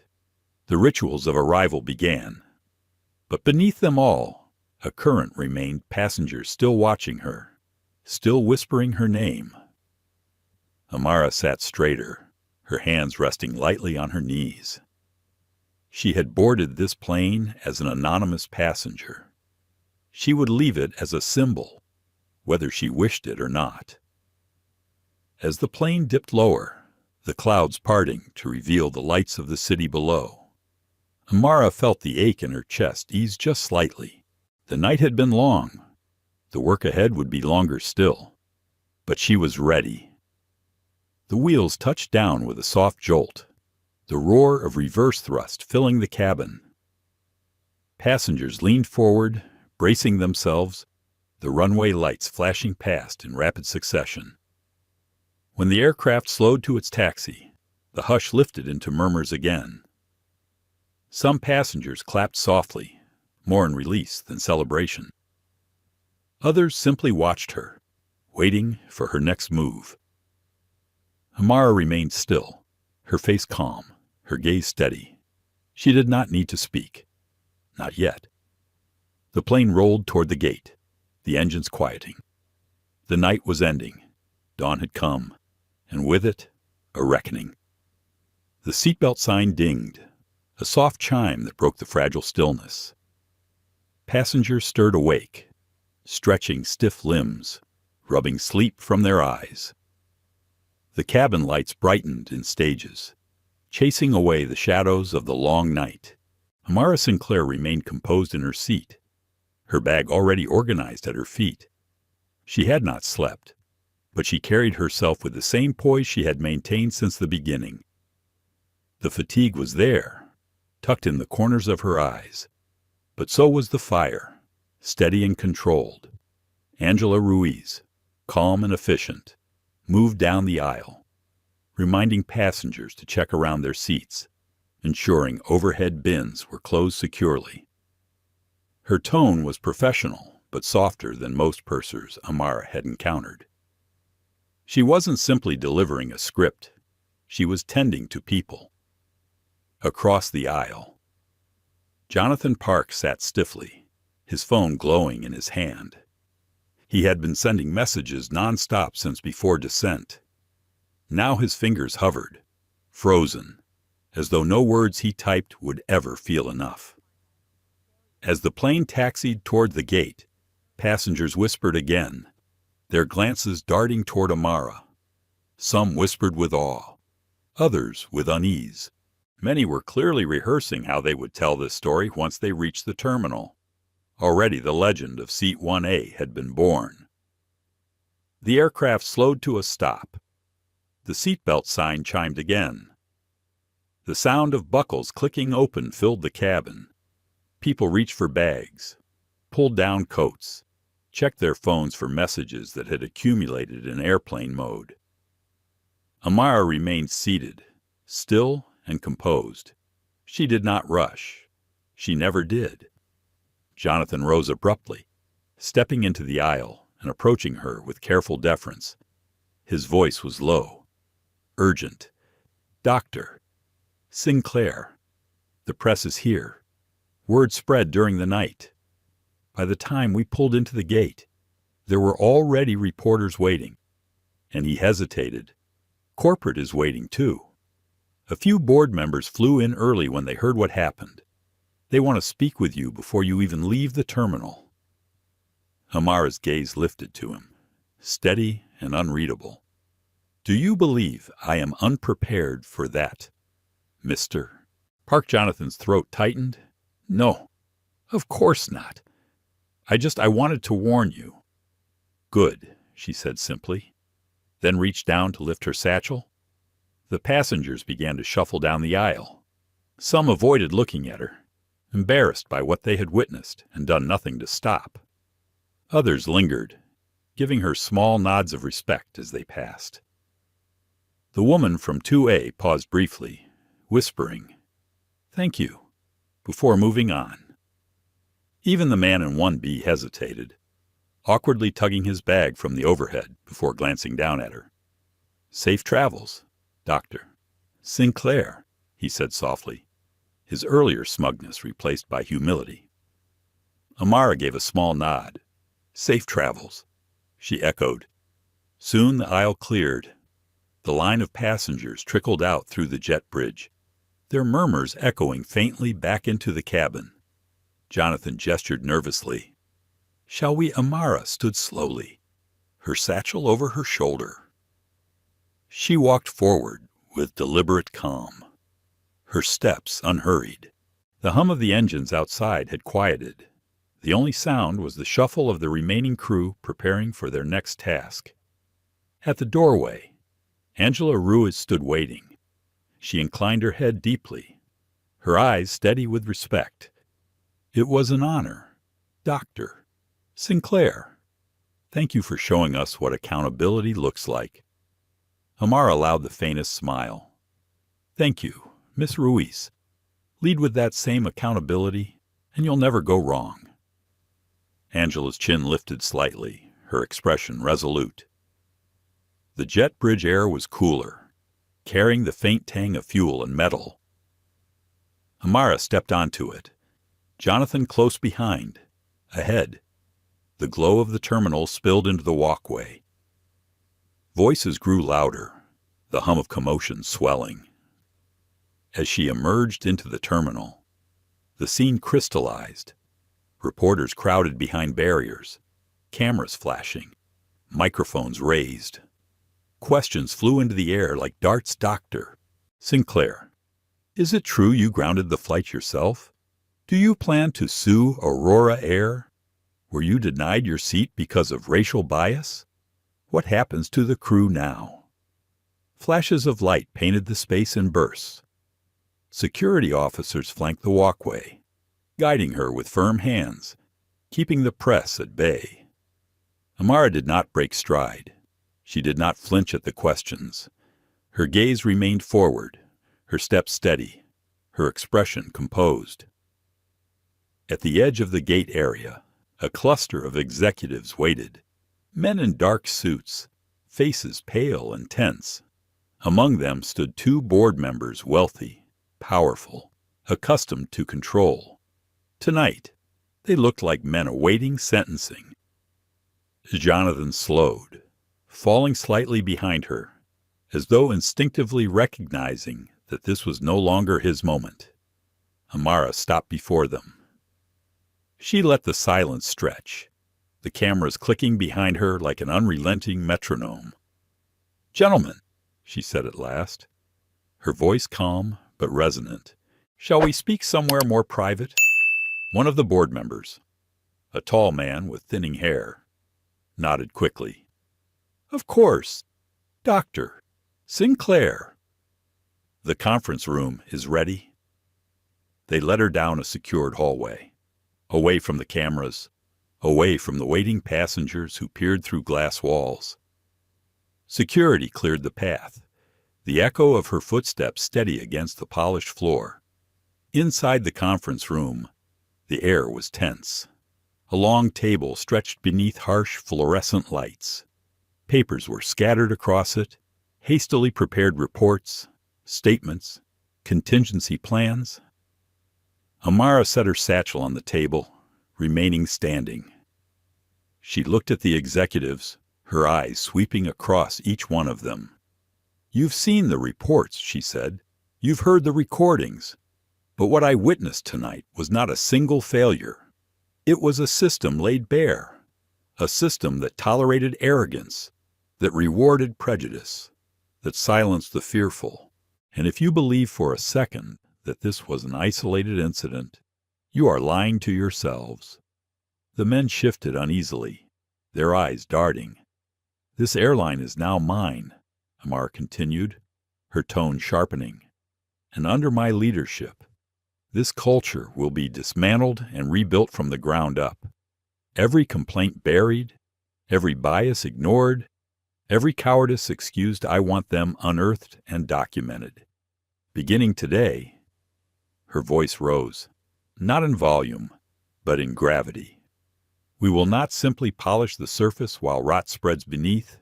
The rituals of arrival began. But beneath them all, a current remained, passengers still watching her, still whispering her name. Amara sat straighter, her hands resting lightly on her knees. She had boarded this plane as an anonymous passenger. She would leave it as a symbol, whether she wished it or not. As the plane dipped lower, the clouds parting to reveal the lights of the city below, Amara felt the ache in her chest ease just slightly. The night had been long. The work ahead would be longer still. But she was ready. The wheels touched down with a soft jolt, the roar of reverse thrust filling the cabin. Passengers leaned forward, bracing themselves, the runway lights flashing past in rapid succession. When the aircraft slowed to its taxi, the hush lifted into murmurs again. Some passengers clapped softly, more in release than celebration. Others simply watched her, waiting for her next move. Amara remained still, her face calm, her gaze steady. She did not need to speak. Not yet. The plane rolled toward the gate, the engines quieting. The night was ending. Dawn had come, and with it, a reckoning. The seatbelt sign dinged, a soft chime that broke the fragile stillness. Passengers stirred awake, stretching stiff limbs, rubbing sleep from their eyes. The cabin lights brightened in stages, chasing away the shadows of the long night. Amara Sinclair remained composed in her seat, her bag already organized at her feet. She had not slept, but she carried herself with the same poise she had maintained since the beginning. The fatigue was there, tucked in the corners of her eyes, but so was the fire, steady and controlled. Angela Ruiz, calm and efficient, moved down the aisle, reminding passengers to check around their seats, ensuring overhead bins were closed securely. Her tone was professional, but softer than most pursers Amara had encountered. She wasn't simply delivering a script. She was tending to people. Across the aisle, Jonathan Park sat stiffly, his phone glowing in his hand. He had been sending messages nonstop since before descent. Now his fingers hovered, frozen, as though no words he typed would ever feel enough. As the plane taxied toward the gate, passengers whispered again, their glances darting toward Amara. Some whispered with awe, others with unease. Many were clearly rehearsing how they would tell this story once they reached the terminal. Already the legend of Seat 1A had been born. The aircraft slowed to a stop. The seatbelt sign chimed again. The sound of buckles clicking open filled the cabin. People reached for bags, pulled down coats, checked their phones for messages that had accumulated in airplane mode. Amara remained seated, still and composed. She did not rush. She never did. Jonathan rose abruptly, stepping into the aisle and approaching her with careful deference. His voice was low, urgent. "Doctor, Sinclair, the press is here. Word spread during the night. By the time we pulled into the gate, there were already reporters waiting." And he hesitated. "Corporate is waiting, too. A few board members flew in early when they heard what happened. They want to speak with you before you even leave the terminal." Amara's gaze lifted to him, steady and unreadable. "Do you believe I am unprepared for that, Mr.?" Park Jonathan's throat tightened. "No, of course not. I wanted to warn you." "Good," she said simply, then reached down to lift her satchel. The passengers began to shuffle down the aisle. Some avoided looking at her, embarrassed by what they had witnessed and done nothing to stop. Others lingered, giving her small nods of respect as they passed. The woman from 2A paused briefly, whispering, "Thank you," before moving on. Even the man in 1B hesitated, awkwardly tugging his bag from the overhead before glancing down at her. "Safe travels, Doctor." "Sinclair," he said softly, his earlier smugness replaced by humility. Amara gave a small nod. "Safe travels," she echoed. Soon the aisle cleared. The line of passengers trickled out through the jet bridge, their murmurs echoing faintly back into the cabin. Jonathan gestured nervously. "Shall we?" Amara stood slowly, her satchel over her shoulder. She walked forward with deliberate calm, her steps unhurried. The hum of the engines outside had quieted. The only sound was the shuffle of the remaining crew preparing for their next task. At the doorway, Angela Ruiz stood waiting. She inclined her head deeply, her eyes steady with respect. "It was an honor, Dr. Sinclair. Thank you for showing us what accountability looks like." Amara allowed the faintest smile. "Thank you, Miss Ruiz. Lead with that same accountability, and you'll never go wrong." Angela's chin lifted slightly, her expression resolute. The jet bridge air was cooler, carrying the faint tang of fuel and metal. Amara stepped onto it, Jonathan close behind. Ahead, the glow of the terminal spilled into the walkway. Voices grew louder, the hum of commotion swelling. As she emerged into the terminal, the scene crystallized. Reporters crowded behind barriers, cameras flashing, microphones raised. Questions flew into the air like darts. "Dr. Sinclair, is it true you grounded the flight yourself? Do you plan to sue Aurora Air? Were you denied your seat because of racial bias? What happens to the crew now?" Flashes of light painted the space in bursts. Security officers flanked the walkway, guiding her with firm hands, keeping the press at bay. Amara did not break stride. She did not flinch at the questions. Her gaze remained forward, her step steady, her expression composed. At the edge of the gate area, a cluster of executives waited, men in dark suits, faces pale and tense. Among them stood 2 board members, wealthy, powerful, accustomed to control. Tonight, they looked like men awaiting sentencing. Jonathan slowed, falling slightly behind her, as though instinctively recognizing that this was no longer his moment. Amara stopped before them. She let the silence stretch, the cameras clicking behind her like an unrelenting metronome. "Gentlemen," she said at last, her voice calm but resonant, "shall we speak somewhere more private?" One of the board members, a tall man with thinning hair, nodded quickly. "Of course. Dr. Sinclair. The conference room is ready." They led her down a secured hallway, away from the cameras, away from the waiting passengers who peered through glass walls. Security cleared the path, the echo of her footsteps steady against the polished floor. Inside the conference room, the air was tense. A long table stretched beneath harsh fluorescent lights. Papers were scattered across it, hastily prepared reports, statements, contingency plans. Amara set her satchel on the table, remaining standing. She looked at the executives, her eyes sweeping across each one of them. "You've seen the reports," she said. "You've heard the recordings. But what I witnessed tonight was not a single failure. It was a system laid bare, a system that tolerated arrogance, that rewarded prejudice, that silenced the fearful. And if you believe for a second that this was an isolated incident, you are lying to yourselves." The men shifted uneasily, their eyes darting. "This airline is now mine," Amar continued, her tone sharpening. "And under my leadership, this culture will be dismantled and rebuilt from the ground up. Every complaint buried, every bias ignored, every cowardice excused. I want them unearthed and documented. Beginning today," her voice rose, not in volume, but in gravity, "we will not simply polish the surface while rot spreads beneath.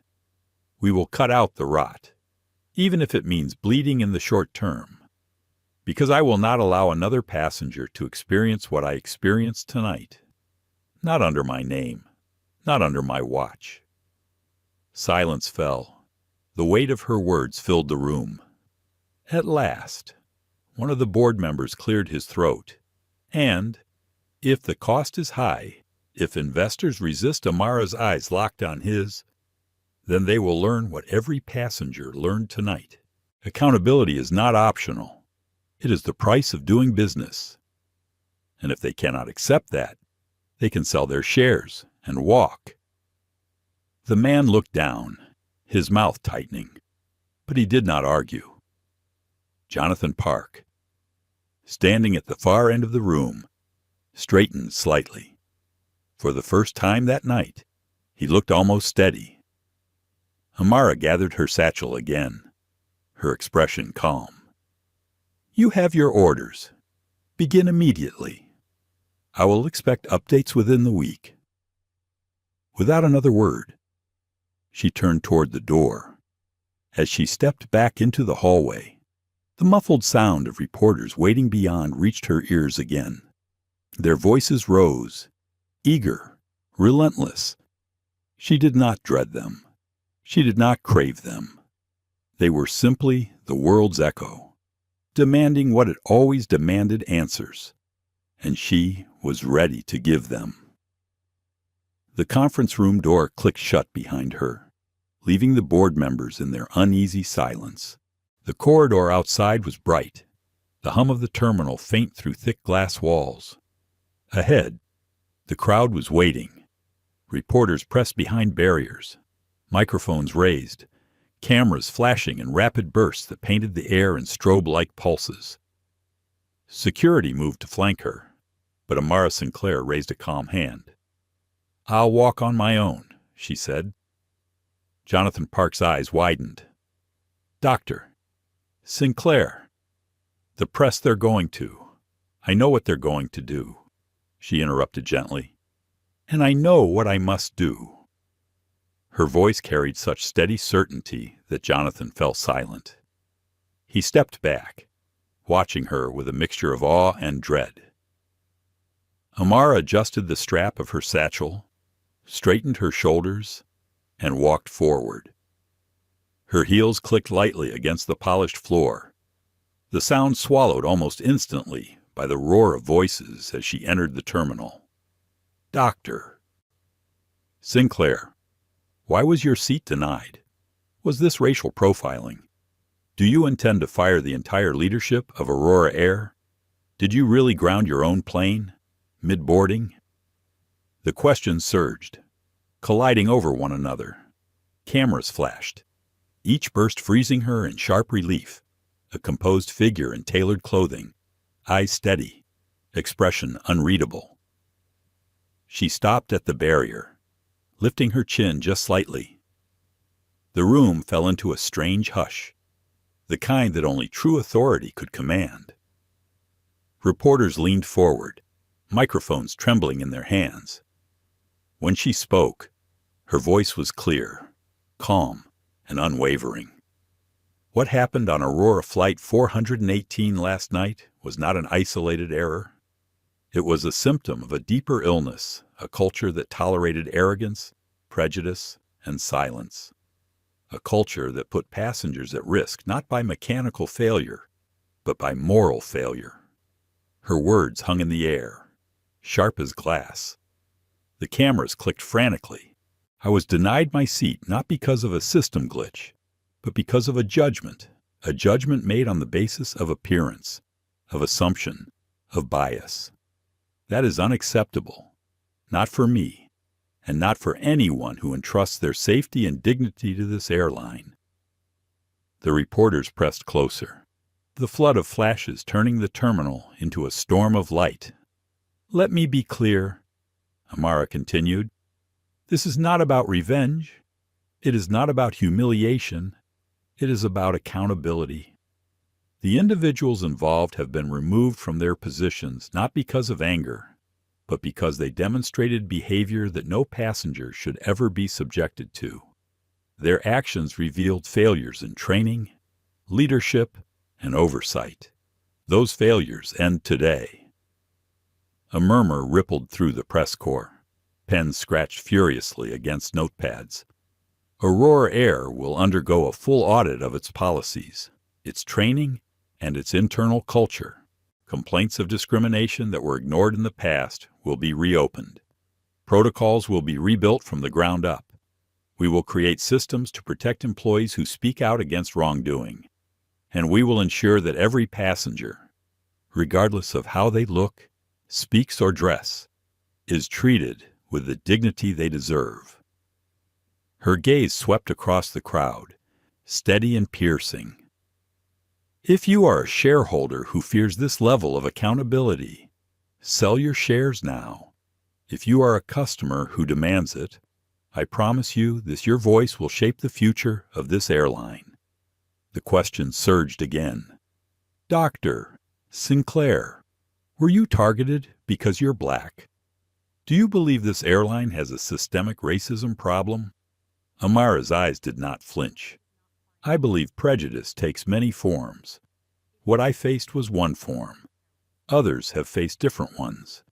We will cut out the rot, even if it means bleeding in the short term. Because I will not allow another passenger to experience what I experienced tonight. Not under my name, not under my watch." Silence fell. The weight of her words filled the room. At last, one of the board members cleared his throat, and, if the cost is high, if investors resist Amara's eyes locked on his, then they will learn what every passenger learned tonight. Accountability is not optional. It is the price of doing business. And if they cannot accept that, they can sell their shares and walk. The man looked down, his mouth tightening, but he did not argue. Jonathan Park, standing at the far end of the room, straightened slightly. For the first time that night, he looked almost steady. Amara gathered her satchel again, her expression calm. "You have your orders. Begin immediately. I will expect updates within the week." Without another word, she turned toward the door. As she stepped back into the hallway, the muffled sound of reporters waiting beyond reached her ears again. Their voices rose, eager, relentless. She did not dread them. She did not crave them. They were simply the world's echo, demanding what it always demanded answers, and she was ready to give them. The conference room door clicked shut behind her, leaving the board members in their uneasy silence. The corridor outside was bright, the hum of the terminal faint through thick glass walls. Ahead, the crowd was waiting. Reporters pressed behind barriers, microphones raised, cameras flashing in rapid bursts that painted the air in strobe-like pulses. Security moved to flank her, but Amara Sinclair raised a calm hand. "I'll walk on my own," she said. Jonathan Park's eyes widened. "Dr. Sinclair, the press they're going to. I know what they're going to do," she interrupted gently. "And I know what I must do." Her voice carried such steady certainty that Jonathan fell silent. He stepped back, watching her with a mixture of awe and dread. Amara adjusted the strap of her satchel, straightened her shoulders, and walked forward. Her heels clicked lightly against the polished floor, the sound swallowed almost instantly by the roar of voices as she entered the terminal. Doctor. Sinclair, why was your seat denied? Was this racial profiling? Do you intend to fire the entire leadership of Aurora Air? Did you really ground your own plane, mid-boarding? The questions surged, colliding over one another. Cameras flashed, each burst freezing her in sharp relief, a composed figure in tailored clothing, eyes steady, expression unreadable. She stopped at the barrier, lifting her chin just slightly. The room fell into a strange hush, the kind that only true authority could command. Reporters leaned forward, microphones trembling in their hands. When she spoke, her voice was clear, calm, and unwavering. What happened on Aurora Flight 418 last night was not an isolated error. It was a symptom of a deeper illness, a culture that tolerated arrogance, prejudice, and silence. A culture that put passengers at risk not by mechanical failure, but by moral failure. Her words hung in the air, sharp as glass. The cameras clicked frantically. I was denied my seat not because of a system glitch, but because of a judgment made on the basis of appearance, of assumption, of bias. That is unacceptable, not for me, and not for anyone who entrusts their safety and dignity to this airline. The reporters pressed closer, the flood of flashes turning the terminal into a storm of light. Let me be clear, Amara continued. This is not about revenge. It is not about humiliation. It is about accountability. The individuals involved have been removed from their positions not because of anger, but because they demonstrated behavior that no passenger should ever be subjected to. Their actions revealed failures in training, leadership, and oversight. Those failures end today. A murmur rippled through the press corps. Pens scratched furiously against notepads. Aurora Air will undergo a full audit of its policies, its training, and its internal culture. Complaints of discrimination that were ignored in the past will be reopened. Protocols will be rebuilt from the ground up. We will create systems to protect employees who speak out against wrongdoing. And we will ensure that every passenger, regardless of how they look, speaks, or dress, is treated with the dignity they deserve. Her gaze swept across the crowd, steady and piercing. If you are a shareholder who fears this level of accountability, sell your shares now. If you are a customer who demands it, I promise you your voice will shape the future of this airline. The question surged again. Dr. Sinclair, were you targeted because you're black? Do you believe this airline has a systemic racism problem? Amara's eyes did not flinch. I believe prejudice takes many forms. What I faced was one form. Others have faced different ones.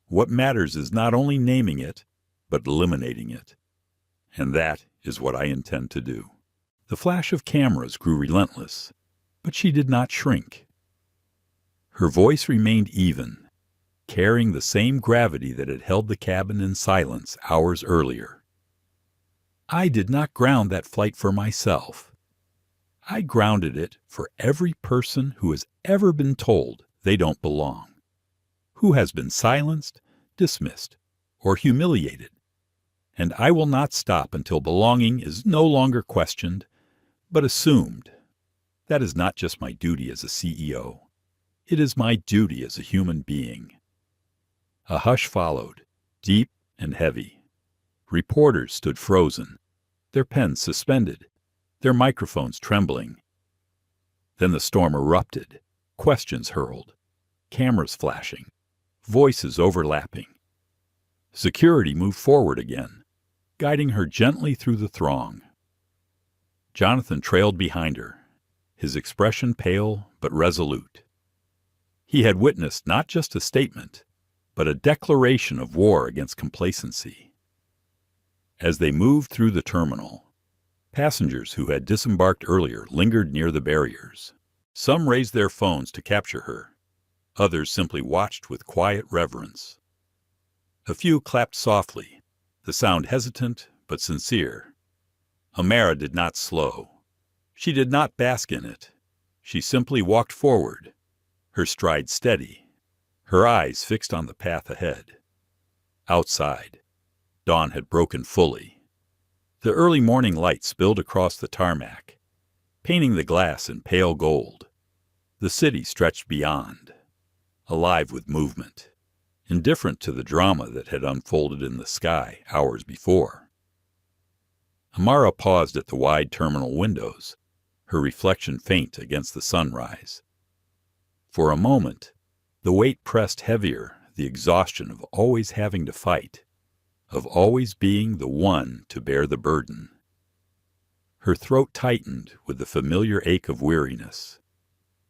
What matters is not only naming it, but eliminating it. And that is what I intend to do. The flash of cameras grew relentless, but she did not shrink. Her voice remained even, carrying the same gravity that had held the cabin in silence hours earlier. I did not ground that flight for myself. I grounded it for every person who has ever been told they don't belong, who has been silenced, dismissed, or humiliated. And I will not stop until belonging is no longer questioned, but assumed. That is not just my duty as a CEO. It is my duty as a human being. A hush followed, deep and heavy. Reporters stood frozen, their pens suspended, their microphones trembling. Then the storm erupted, questions hurled, cameras flashing, voices overlapping. Security moved forward again, guiding her gently through the throng. Jonathan trailed behind her, his expression pale but resolute. He had witnessed not just a statement, but a declaration of war against complacency. As they moved through the terminal, passengers who had disembarked earlier lingered near the barriers. Some raised their phones to capture her. Others simply watched with quiet reverence. A few clapped softly, the sound hesitant but sincere. Amara did not slow. She did not bask in it. She simply walked forward, her stride steady, her eyes fixed on the path ahead. Outside, dawn had broken fully. The early morning light spilled across the tarmac, painting the glass in pale gold. The city stretched beyond, alive with movement, indifferent to the drama that had unfolded in the sky hours before. Amara paused at the wide terminal windows, her reflection faint against the sunrise. For a moment, the weight pressed heavier, the exhaustion of always having to fight, of always being the one to bear the burden. Her throat tightened with the familiar ache of weariness.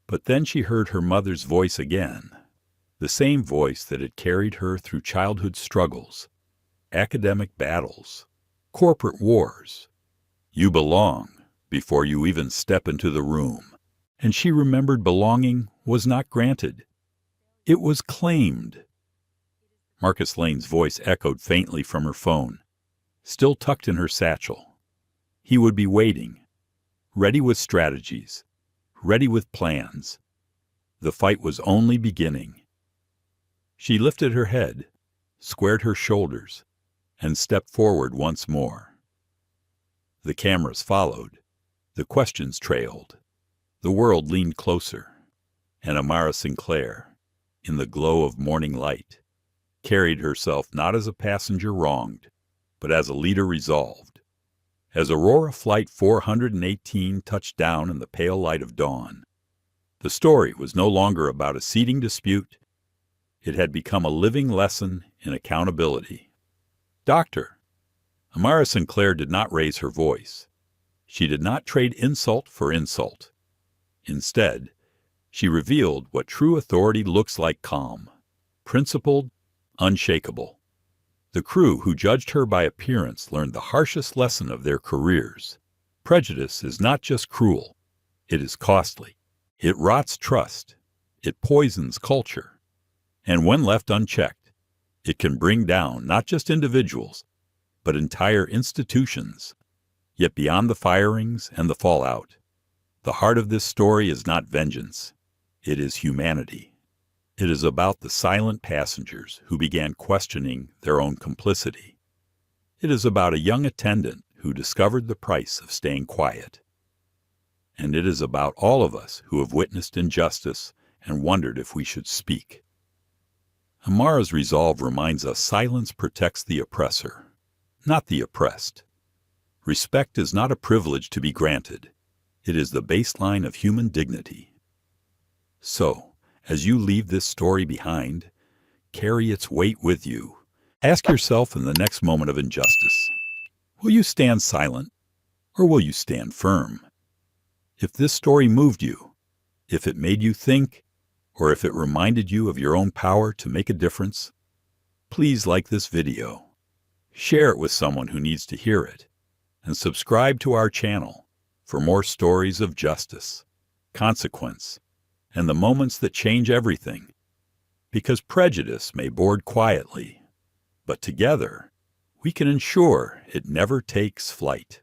But then she heard her mother's voice again, the same voice that had carried her through childhood struggles, academic battles, corporate wars. You belong before you even step into the room. And she remembered belonging was not granted. It was claimed. Marcus Lane's voice echoed faintly from her phone, still tucked in her satchel. He would be waiting, ready with strategies, ready with plans. The fight was only beginning. She lifted her head, squared her shoulders, and stepped forward once more. The cameras followed. The questions trailed. The world leaned closer. And Amara Sinclair, in the glow of morning light, carried herself not as a passenger wronged, but as a leader resolved. As Aurora Flight 418 touched down in the pale light of dawn, the story was no longer about a seating dispute. It had become a living lesson in accountability. Doctor, Amara Sinclair did not raise her voice. She did not trade insult for insult. Instead, she revealed what true authority looks like: calm, principled, unshakable. The crew who judged her by appearance learned the harshest lesson of their careers. Prejudice is not just cruel, it is costly. It rots trust. It poisons culture. And when left unchecked, it can bring down not just individuals, but entire institutions. Yet beyond the firings and the fallout, the heart of this story is not vengeance. It is humanity. It is about the silent passengers who began questioning their own complicity. It is about a young attendant who discovered the price of staying quiet. And it is about all of us who have witnessed injustice and wondered if we should speak. Amara's resolve reminds us silence protects the oppressor, not the oppressed. Respect is not a privilege to be granted. It is the baseline of human dignity. So, as you leave this story behind, carry its weight with you. Ask yourself in the next moment of injustice, will you stand silent or will you stand firm? If this story moved you, if it made you think, or if it reminded you of your own power to make a difference, please like this video, share it with someone who needs to hear it, and subscribe to our channel for more stories of justice, consequence, and the moments that change everything. Because prejudice may board quietly, but together we can ensure it never takes flight.